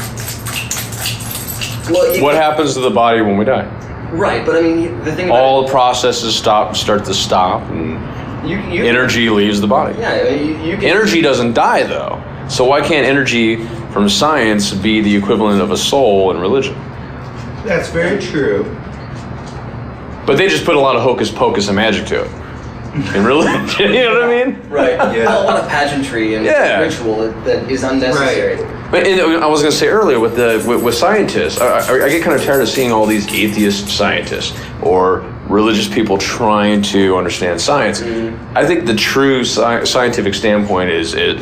Well, What happens to the body when we die? Right, but I mean, the thing about All the processes start to stop, and you energy leaves the body. Yeah, I mean, you can, Energy doesn't die, though. So why can't energy from science be the equivalent of a soul in religion? That's very true. But they just put a lot of hocus pocus and magic to it. In religion, you know what I mean? Right. Yeah. A lot of pageantry and Yeah. ritual that is unnecessary. But I was going to say earlier with scientists, I get kind of tired of seeing all these atheist scientists or religious people trying to understand science. Mm-hmm. I think the true scientific standpoint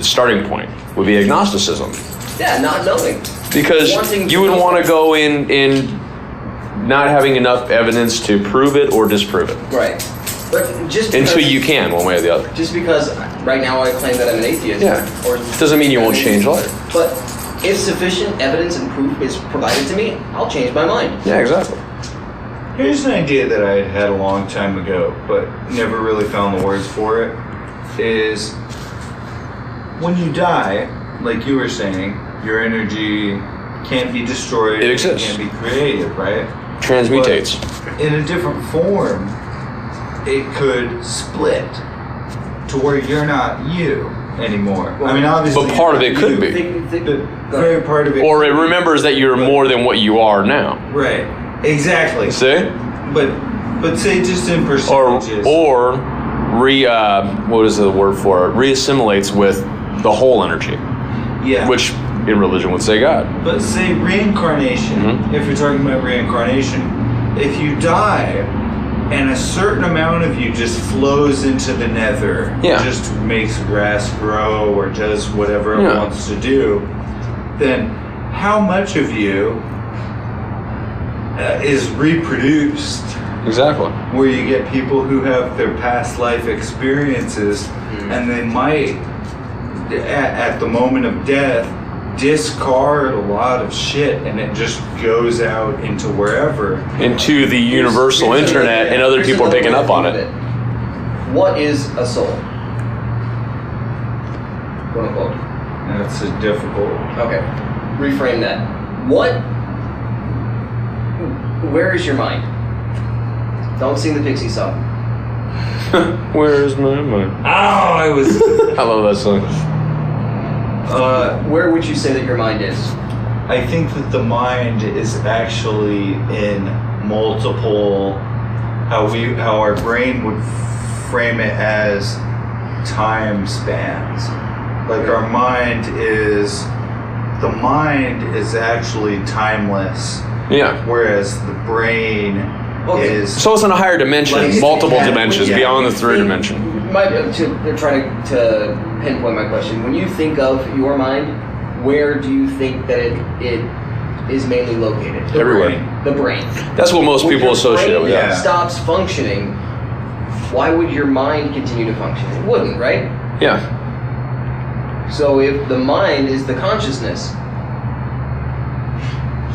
starting point would be agnosticism, Yeah, not knowing. because Wanting you to would know. want to go in not having enough evidence to prove it or disprove it Right. But just because, until you can, one way or the other. just because right now I claim that I'm an atheist. Yeah. Or Doesn't mean you won't change later. But if sufficient evidence and proof is provided to me, I'll change my mind. Yeah, exactly. Here's an idea that I had a long time ago, but never really found the words for it, is when you die, like you were saying, your energy can't be destroyed. It exists. It can't be created, right? Transmutates. But in a different form, it could split to where you're not you anymore. I mean, obviously, But part of it could be. But very part of it. Or it remembers that you're more than what you are now. Right. Exactly. See? But say just in percentages. Or what is the word for it? Reassimilates with the whole energy, yeah. which in religion would say God. But say reincarnation. Mhm. If you're talking about reincarnation, if you die and a certain amount of you just flows into the nether, Yeah. just makes grass grow or does whatever it Yeah. wants to do, then how much of you is reproduced? Exactly. Where you get people who have their past life experiences and they might, at the moment of death, discard a lot of shit and it just goes out into wherever. Into the universal Here's internet, another- and other here's people are another picking way up to on think it. of What is a soul? Quote unquote. That's a difficult. Okay. Reframe that. Where is your mind? Don't sing the Pixie song. Where's my mind? Oh, I was. I love that song. Where would you say that your mind is? I think that the mind is actually in multiple. How our brain would frame it as time spans. Like our mind is. The mind is actually timeless. Yeah. Whereas the brain is. So it's in a higher dimension, Like, multiple yeah, dimensions, yeah. beyond the third dimension. To try to pinpoint my question, when you think of your mind, where do you think that it is mainly located? Everywhere. The brain. That's what most When people your associate brain with. Yeah. stops functioning, why would your mind continue to function? It wouldn't, right? Yeah. So if the mind is the consciousness,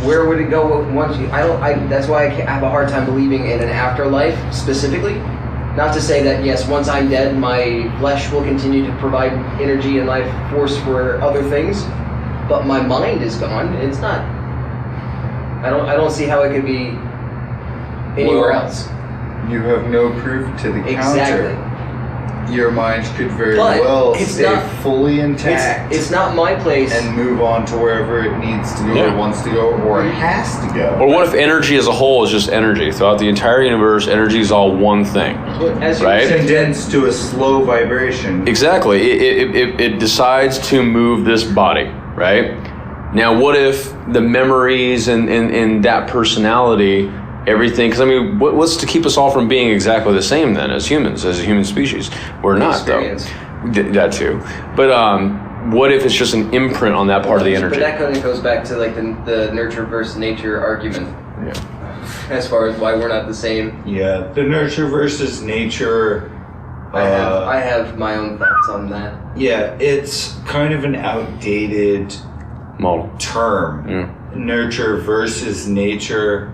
where would it go once you? That's why I have a hard time believing in an afterlife specifically. Not to say that yes, once I'm dead, my flesh will continue to provide energy and life force for other things, but my mind is gone. It's not. I don't see how it could be anywhere else. You have no proof to the Exactly. counter. Your mind could very But well it's stay not- fully intact It's not my place. and move on to wherever it needs to go, or wants to go, or it has to go. Or what if energy as a whole is just energy? Throughout the entire universe, energy is all one thing. As you Right? said, Condensed to a slow vibration. Exactly. It decides to move this body, right? Now, what if the memories and that personality, everything, because I mean, what's to keep us all from being exactly the same then as humans, as a human species? We're not, Experience. though. That too. But what if it's just an imprint on that part of the energy? But that kind of goes back to like the nurture versus nature argument. Yeah. As far as why we're not the same. Yeah, the nurture versus nature. I have my own thoughts on that. Yeah, it's kind of an outdated Model. term. Yeah. Nurture versus nature.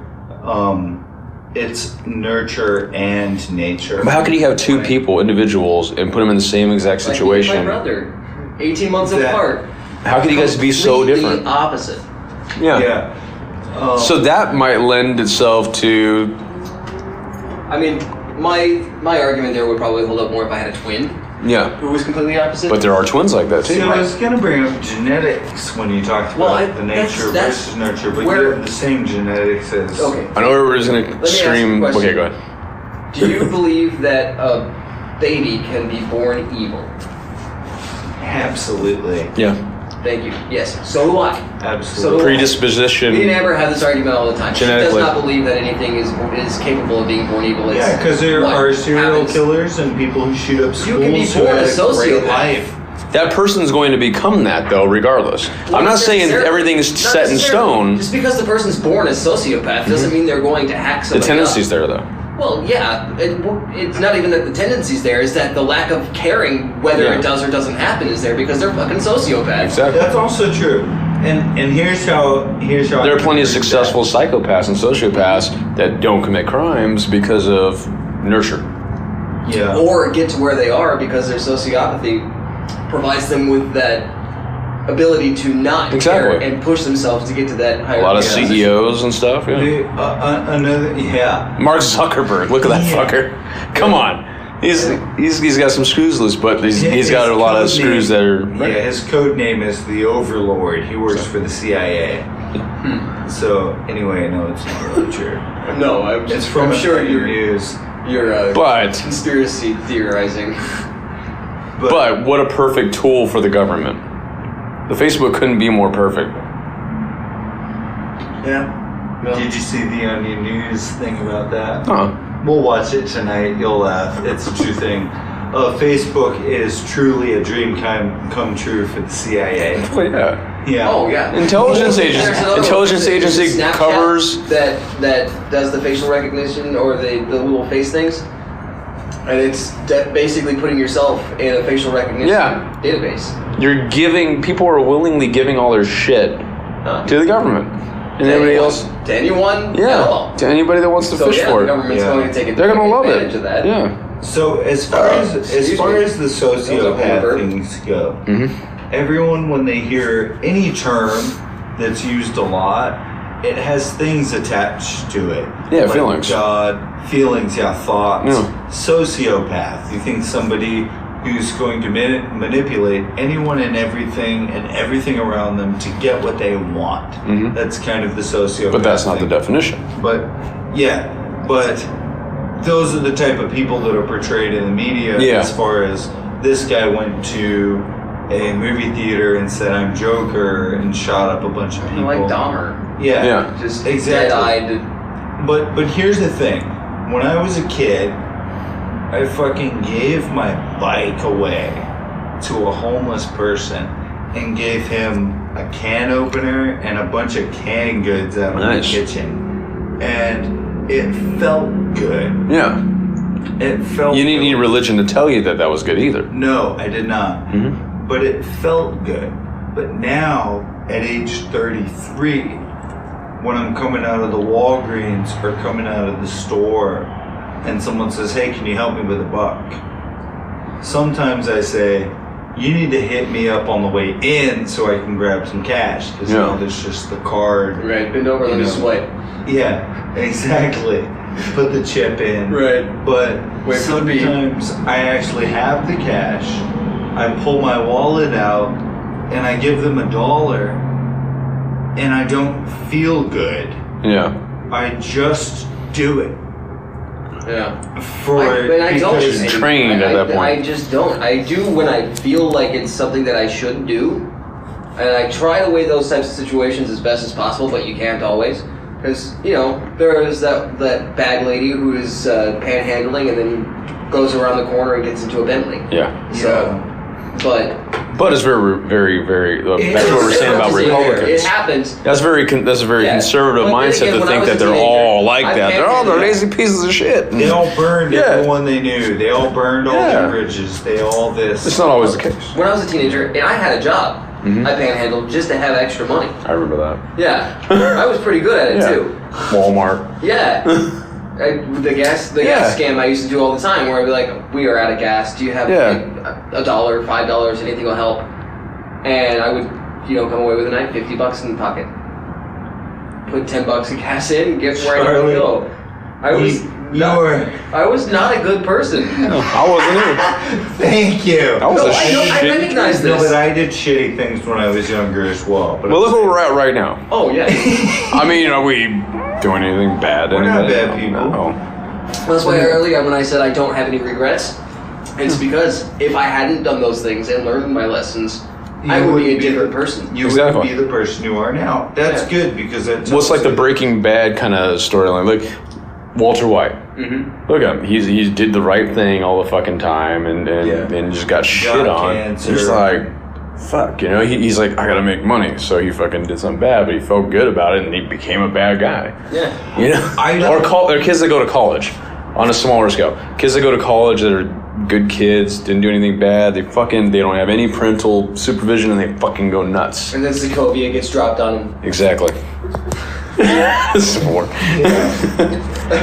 It's nurture and nature. But how could you have two people, individuals, and put them in the same exact Like me and my situation? brother, 18 months That- apart. How could you guys be so Completely different? Opposite. Yeah. So that might lend itself to I mean, my argument there would probably hold up more if I had a twin yeah. who was completely opposite. But there are twins like that too. See, I was going to bring up genetics when you talked Well, about the nature that's versus nurture, but where- you have the same genetics as... Okay. I know everybody's gonna me ask you a stream. question. Okay, go ahead. Do you believe that a baby can be born evil? Absolutely. Yeah. Thank you. Yes. So do I. Absolutely. Predisposition. Me and Amber have this argument all the time. She does Genetically. not believe that anything is capable of being born evil. It's Yeah, because there what are serial happens. killers and people who shoot up You schools can be who born a had a great sociopath. life. That person's going to become that though, regardless. I'm not saying necessarily. everything is Not set in necessarily. stone. Just because the person's born a sociopath doesn't mean they're going to hack The somebody tendency's up. there though. Well, yeah, it's not even that the tendency's there. It's that the lack of caring whether Yeah. it does or doesn't happen is there because they're fucking sociopaths. Exactly. That's also true. And here's how There are plenty of successful psychopaths and sociopaths that don't commit crimes because of nurture. Yeah. Or get to where they are because their sociopathy provides them with that ability to not Exactly. care and push themselves to get to that higher A lot of position. CEOs and stuff. Yeah. Another, yeah. Mark Zuckerberg, look at that Yeah. fucker. Come on. He's got some screws loose, but he's got a lot of His code screws name- that are. Yeah, his code name is the Overlord. He works for the CIA. So anyway, no, it's not really true. No, I'm It's from I'm a sure fucking you're news. But conspiracy theorizing. but what a perfect tool for the government. The Facebook couldn't be more perfect. Yeah. No. Did you see the Onion News thing about that? Huh. We'll watch it tonight. You'll laugh. It's a true thing. Facebook is truly a dream come true for the CIA. Well, yeah. Yeah. Oh yeah. Intelligence There's agency- another one. intelligence There's agency Snapchat covers- that does the facial recognition or the little face things, and it's basically putting yourself in a facial recognition Yeah. database. People are willingly giving all their shit Huh. to the government. And To everybody anyone- else, to anyone, at yeah, all. to anybody that wants to So fish yeah, for the it. government's Yeah. going to take They're gonna love advantage it. of that. Yeah. So as far as the sociopath Uber. things go, Mm-hmm. everyone when they hear any term that's used a lot, it has things attached to it. Yeah, Like feelings. God, feelings, yeah, thoughts. Yeah. Sociopath. You think somebody who's going to manipulate anyone and everything around them to get what they want. Mhm. That's kind of the sociopath. But that's not the thing. definition. But those are the type of people that are portrayed in the media. Yeah. As far as this guy went to a movie theater and said I'm Joker and shot up a bunch of people. Like Dahmer, Yeah. Yeah. just Exactly. dead-eyed. But here's the thing. When I was a kid, I fucking gave my bike away to a homeless person and gave him a can opener and a bunch of canned goods out of Nice. the kitchen. And it felt good. Yeah. It felt You didn't need good. religion to tell you that that was good either. No, I did not. Mhm. But it felt good. But now, at age 33, when I'm coming out of the Walgreens or coming out of the store and someone says, hey, can you help me with $1? Sometimes I say, you need to hit me up on the way in so I can grab some cash. Because there's just the card. Right, bend over, let me swipe. Yeah, exactly. Put the chip in. Right. But wait for the beep. Sometimes I actually have the cash. I pull my wallet out and I give them $1 and I don't feel good. Yeah. I just do it. Yeah. I don't. She's trained at that point. I just don't. I do when I feel like it's something that I should do. And I try to avoid those types of situations as best as possible, but you can't always. Because, there is that bag lady who is panhandling and then goes around the corner and gets into a Bentley. Yeah. So, But it's very, very, very. Back to what we're saying about Republicans. It happens. That's a very conservative mindset to think that they're all like that. They're lazy pieces of shit. They all burned everyone they knew. They all burned all their bridges. They all this. It's not always the case. When I was a teenager, and I had a job, I panhandled just to have extra money. I remember that. Yeah, I was pretty good at it too. Walmart. Yeah. The gas scam I used to do all the time, where I'd be like, "We are out of gas. Do you have like $1, $5, anything will help?" And I would, come away with a night, $50 in the pocket. Put $10 of gas in, get where I need to go. I was not a good person. No, I wasn't either. Thank you. I was I recognize this. No, but I did shitty things when I was younger as well. But look where we're at right now. Oh yeah. I mean, are we doing anything bad? We're not bad people. No. That's why earlier when I said I don't have any regrets, it's because if I hadn't done those things and learned my lessons, I would be a different person. You would be the person you are now. That's good because that's what's like the Breaking Bad kind of storyline. Like Walter White. Look at him. He did the right thing all the fucking time and just got shit on. Cancer. It's like, fuck, he's like, I gotta make money. So he fucking did something bad, but he felt good about it and he became a bad guy. Yeah. Or kids that go to college on a smaller scale. Kids that go to college that are good kids, didn't do anything bad, they don't have any parental supervision and they fucking go nuts. And then Sokovia gets dropped on them. Exactly. Civil War.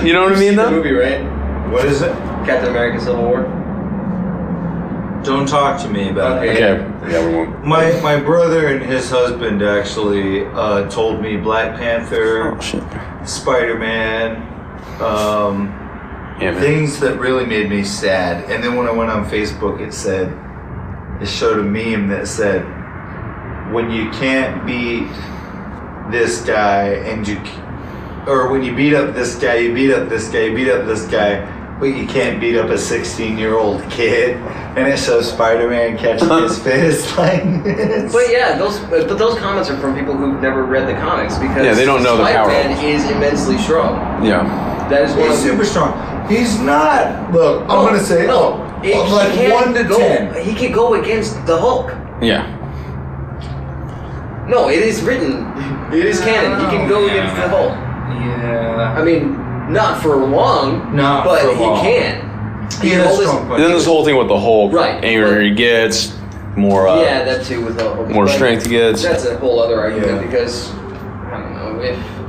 You know what I mean, though? The movie, right? What is it? Captain America: Civil War. Don't talk to me about it. Okay. Yeah, we won't. My brother and his husband actually told me Black Panther, Spider-Man, things that really made me sad. And then when I went on Facebook, it showed a meme that said, when you can't beat this guy or when you beat up this guy, you beat up this guy, you beat up this guy, but you can't beat up a 16-year-old kid. And it shows Spider-Man catching his fist like this. But yeah, those comments are from people who've never read the comics because they don't know the power. Spider-Man is immensely strong. Yeah. That is He's super strong. He's not. Look, I'm gonna say like 1 to 10. He can go against the Hulk. Yeah. No, it is written. It is canon. He can go against the Hulk. Yeah. I mean, not for long. But he can. He has strong. Then this whole thing with the Hulk. Right. Angrier he gets, more. That too with the Hulk. More strength he gets. That's a whole other argument because I don't know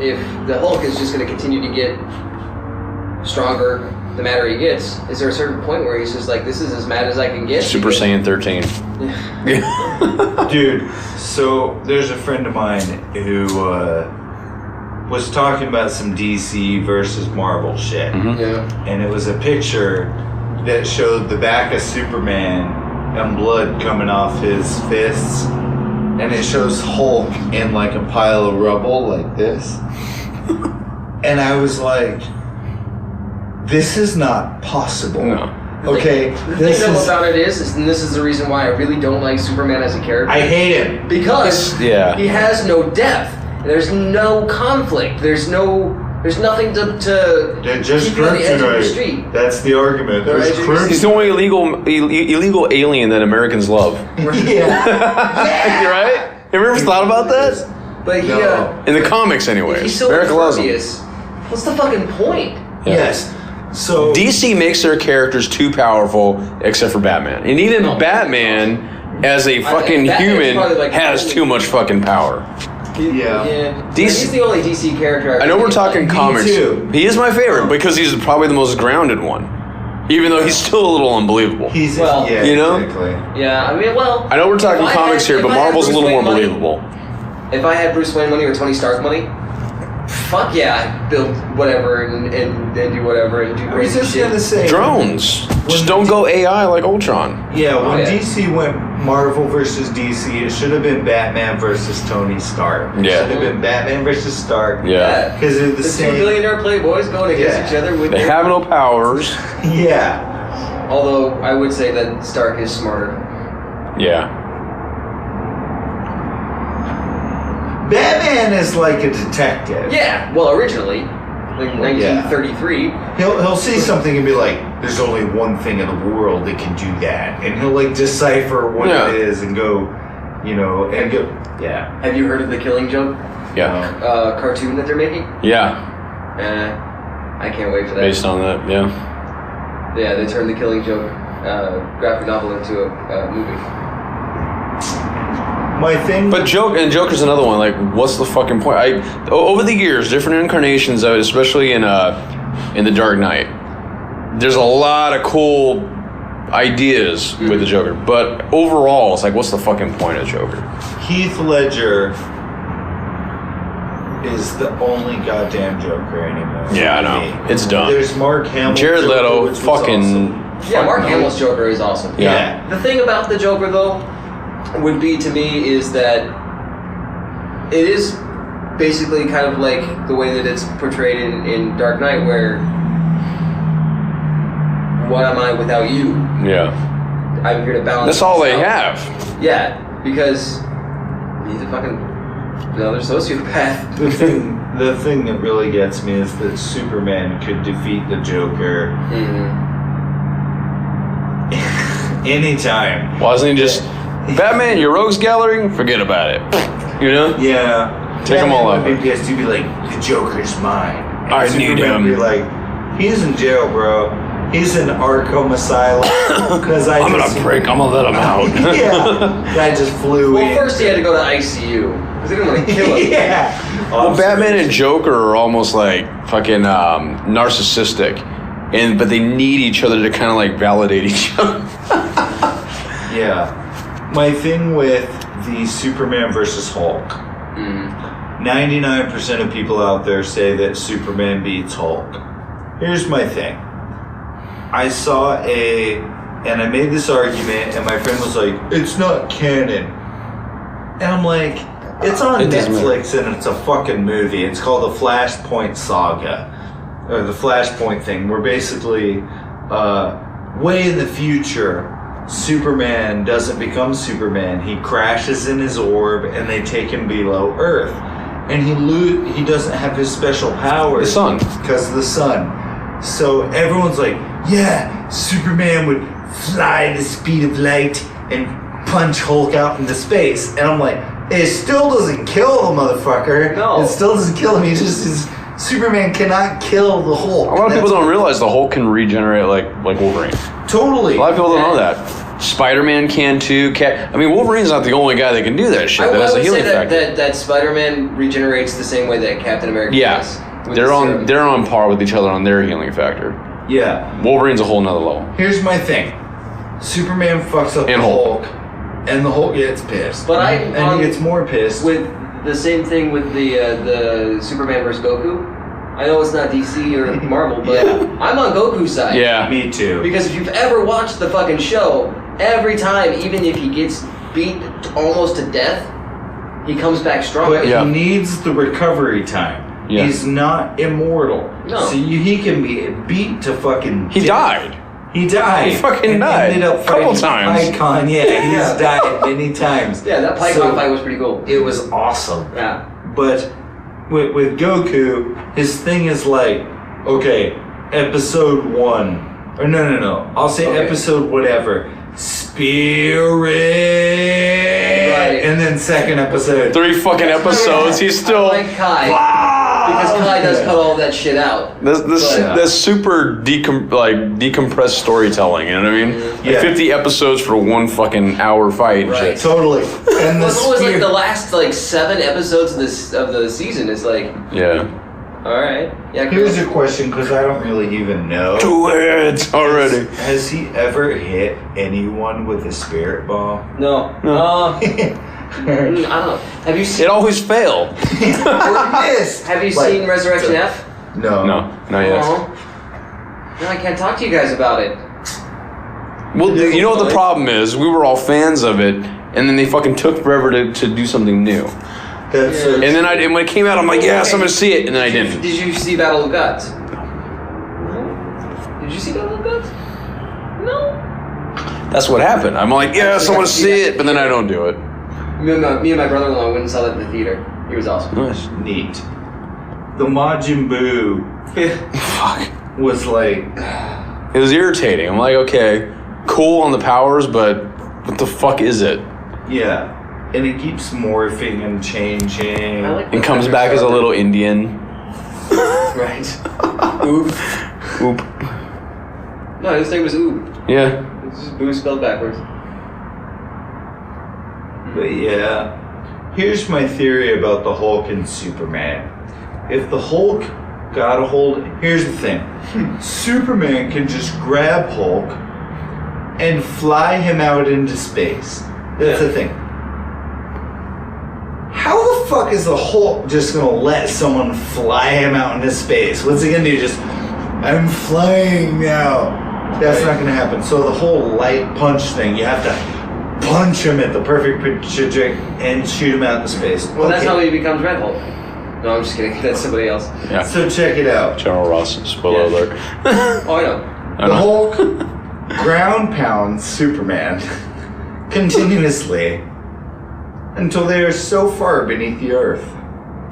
if the Hulk is just going to continue to get stronger the madder he gets. Is there a certain point where he's just like, this is as mad as I can get? Super Saiyan 13. Dude, so there's a friend of mine who was talking about some DC versus Marvel shit. Yeah. And it was a picture that showed the back of Superman and blood coming off his fists. And it shows Hulk in like a pile of rubble like this. And I was like, this is not possible. No. Okay, The thing about it is, and this is the reason why I really don't like Superman as a character. I hate him. Because he has no depth. There's no conflict. There's nothing to They're just keep you on the edge of the kryptonite. street. That's the argument. There's He's the only illegal alien that Americans love. Yeah. You right? Have you ever thought about that? But he, in the comics, anyways. he's so America loves him. impervious. What's the fucking point? Yeah. Yes. So DC makes their characters too powerful, except for Batman, and even Batman, as a fucking Batman's human, probably like has too much fucking power. Yeah. He's the only DC character. I know we're talking comics. too. He is my favorite because he's probably the most grounded one. Even though he's still a little unbelievable. He's Well, yeah, you know? exactly. Yeah, I mean, well. I know we're talking if I comics had- here, if but I had Marvel's a Bruce little more Wayne money- believable. If I had Bruce Wayne money or Tony Stark money, fuck yeah, I'd build whatever and do whatever and do I was crazy just shit. gonna say Drones. Just don't go AI like Ultron. Yeah, when yeah. DC went Marvel versus DC, it should have been Batman versus Tony Stark. It Yeah. should have been Batman versus Stark. Yeah. Because they're the The same. 2 billionaire playboys going against Yeah. each other with They their... have no powers. Yeah. Although I would say that Stark is smarter. Yeah. Batman is like a detective. Yeah, well, originally, like 1933. He'll see something and be like, "There's only one thing in the world that can do that," and he'll like decipher what Yeah. it is and go, and go. Yeah. Have you heard of the Killing Joke Yeah. cartoon that they're making? Yeah. I can't wait for that. Based on that, yeah. Yeah, they turned the Killing Joke graphic novel into a movie. My thing. But Joker's another one. Like, what's the fucking point? Over the years, different incarnations of it, especially in The Dark Knight, there's a lot of cool ideas with the Joker. But overall, it's like, what's the fucking point of Joker? Heath Ledger is the only goddamn Joker anymore. Yeah, I know. It's dumb. There's Mark Hamill. Jared Joker, Leto, which was fucking. awesome. Yeah, Mark Hamill's Joker is awesome. Yeah. The thing about the Joker, though, would be to me is that it is basically kind of like the way that it's portrayed in Dark Knight, where what am I without you? Yeah. I'm here to balance. That's all they this out. have. Yeah, because he's a fucking another sociopath. The thing that really gets me is that Superman could defeat the Joker anytime. Wasn't he just Batman? Your rogues gallery? Forget about it. You know? Yeah. Take 'em all Batman out. would be pissed. He'd be like, the Joker's mine. And I need Superman him. would be like, he's in jail, bro. He's in Arkham Asylum. Because I'm gonna let him out. Yeah. Guy just flew in. Well, first he had to go to ICU because they didn't want to kill him. Yeah. Well, Batman and Joker are almost like fucking narcissistic, but they need each other to kind of like validate each other. Yeah. My thing with the Superman versus Hulk. 99% of people out there say that Superman beats Hulk. Here's my thing. I saw and I made this argument, and my friend was like, it's not canon. And I'm like, it's on Netflix, and it's a fucking movie. It's called the Flashpoint Saga. Or the Flashpoint thing, where basically, way in the future, Superman doesn't become Superman. He crashes in his orb, and they take him below Earth. And he doesn't have his special powers. The sun. Because of the sun. So everyone's like, yeah, Superman would fly the speed of light and punch Hulk out into space. And I'm like, it still doesn't kill the motherfucker. No. It still doesn't kill him. He just is. Superman cannot kill the Hulk. A lot of people don't realize the Hulk can regenerate like Wolverine. Totally. A lot of people don't know that. Spider-Man can too. Wolverine's not the only guy that can do that shit. That has a healing factor. That Spider-Man regenerates the same way that Captain America does. with They're the on serum. they're on par with each other on their healing factor. Yeah. Wolverine's a whole nother level. Here's my thing. Superman fucks up And the Hulk. Hulk, and the Hulk gets pissed. But and he gets more pissed. with the same thing with the Superman vs. Goku. I know it's not DC or Marvel, but Yeah. I'm on Goku's side. Yeah. Me too. Because if you've ever watched the fucking show, every time, even if he gets beat almost to death, he comes back stronger. But Yeah. he needs the recovery time. Yeah. He's not immortal. No. So he can be beat to fucking He death. died. He died. He fucking And died. Ended up Couple fighting times. Pycon. Yeah, he's died many times. Yeah, that Pycon So fight was pretty cool. It was awesome. Yeah. But with Goku, his thing is like, okay, episode 1. Or no. I'll say Okay. episode whatever. Spirit. Right. And then second episode. 3 fucking episodes. He's still. I like Kai. Because Kai does cut all that shit out. That's super decompressed storytelling, you know what I mean? Yeah. Like 50 episodes for one fucking hour fight and Right. shit. Totally. And What was like the last 7 episodes of the season? It's like Yeah. All right. Yeah. Here's a question, because I don't really even know. 2 heads already. Has he ever hit anyone with a spirit ball? No. I don't know. Have you seen? It always failed. Have you seen Resurrection F? No. No, not yet. No, I can't talk to you guys about it. Well, you know what the problem is? We were all fans of it, and then they fucking took forever to do something new. That's And then and when it came out, I'm like, yes, I'm gonna see it, and then I didn't. Did you see Battle of Gods? No. Did you see Battle of Gods? No. That's what happened. I'm like, yes, I want to see it, but then I don't do it. Me and my brother-in-law went and saw that in the theater. It was awesome. Nice. neat. The Majin Buu Fuck. was like, It was irritating. I'm like, okay, cool on the powers, but what the fuck is it? yeah. And it keeps morphing and changing. I like And comes back as a little Indian. Right. Oob. Oop. No, his name was Oob. Yeah. It's just Boo spelled backwards. But yeah, here's my theory about the Hulk and Superman. If the Hulk got a hold, here's the thing. Superman can just grab Hulk and fly him out into space. That's the thing. How the fuck is the Hulk just gonna let someone fly him out into space? What's he gonna do? Just, I'm flying now. That's not gonna happen. So the whole light punch thing, you have to punch him at the perfect trajectory and shoot him out into space. Well, that's how he becomes Red Hulk. No, I'm just kidding. That's somebody else. Yeah. So check it out. General Ross, spoiler alert. Oh, I know. The Hulk ground pounds Superman continuously until they are so far beneath the earth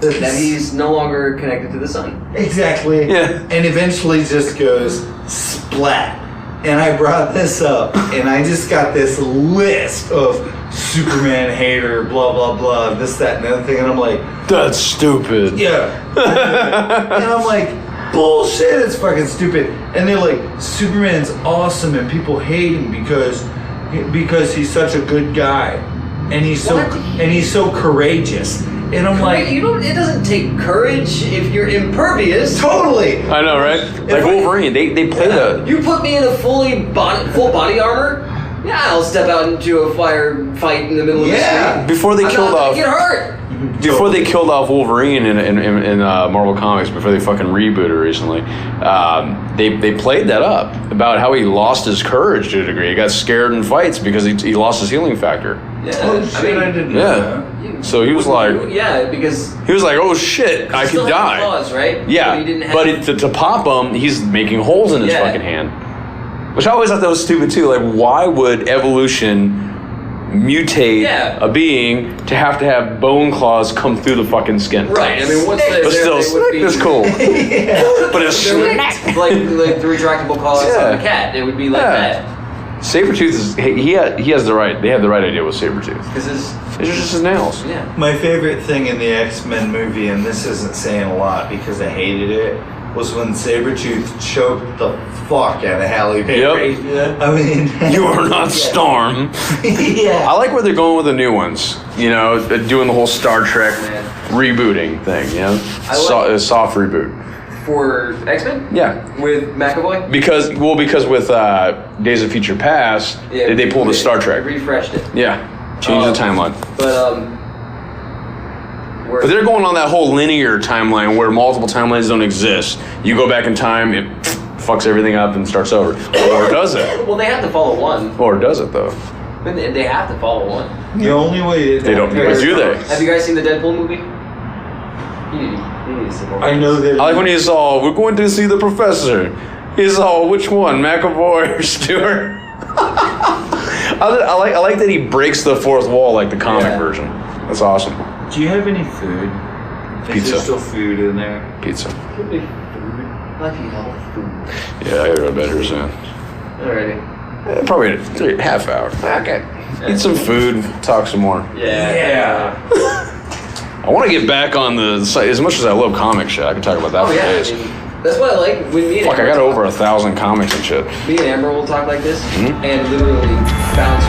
That he's no longer connected to the sun. exactly. Yeah. And eventually just goes splat. And I brought this up, and I just got this list of Superman hater, blah blah blah, this, that, and the other thing, and I'm like, That's stupid. yeah. And I'm like, bullshit, it's fucking stupid. And they're like, Superman's awesome and people hate him because he's such a good guy. And he's so courageous. And I'm like, it doesn't take courage if you're impervious. totally. I know, right? Like Wolverine, they play that. You put me in a full body armor, yeah, I'll step out into a fire fight in the middle of the street. Before they I'm killed not gonna off get hurt. Before they killed off Wolverine in Marvel Comics, before they fucking rebooted recently, they played that up about how he lost his courage to a degree. He got scared in fights because he lost his healing factor. Yeah, Oh shit, I didn't know that. So he was like, because oh shit, I still could had die. claws, right? Yeah, But he didn't have. but to pop him, he's making holes in his fucking hand. Which I always thought that was stupid too. Like, why would evolution mutate a being to have bone claws come through the fucking skin? Right. I mean, what's the? But still, it's cool. But it's like the retractable claws on a cat. It would be like that. Sabretooth is he has the right. They have the right idea with Sabretooth. Because it's just his nails. Yeah. My favorite thing in the X-Men movie, and this isn't saying a lot because I hated it, was when Sabretooth choked the fuck out of Halle Berry. Yep. Yeah. I mean, You are not Storm. yeah. I like where they're going with the new ones. You know, doing the whole Star Trek rebooting thing. You know, a soft reboot. For X-Men? Yeah. With McAvoy? Because with Days of Future Past, they pulled the Star Trek. Refreshed it. Yeah. Changed the timeline. But they're going on that whole linear timeline where multiple timelines don't exist. You go back in time, it fucks everything up and starts over. Or does it? Well, they have to follow one. Or does it though? But they have to follow one. The only way they don't. Do they? Have you guys seen the Deadpool movie? You need to see more. I know that. I like when he's all, we're going to see the professor. He's all, which one, McAvoy or Stewart? I like that he breaks the fourth wall like the comic version. That's awesome. Do you have any food? Pizza. Is there still food in there? Pizza. Could be food. I eat all the food. Yeah, I gotta go to bed here soon. Alrighty. Probably a half hour. Okay. Eat some food, talk some more. Yeah. I want to get back on the site. As much as I love comic shit, I can talk about that for days. I mean, that's what I like when me and Fuck, I got over 1,000 comics and shit. Me and Amber will talk like this and literally bounce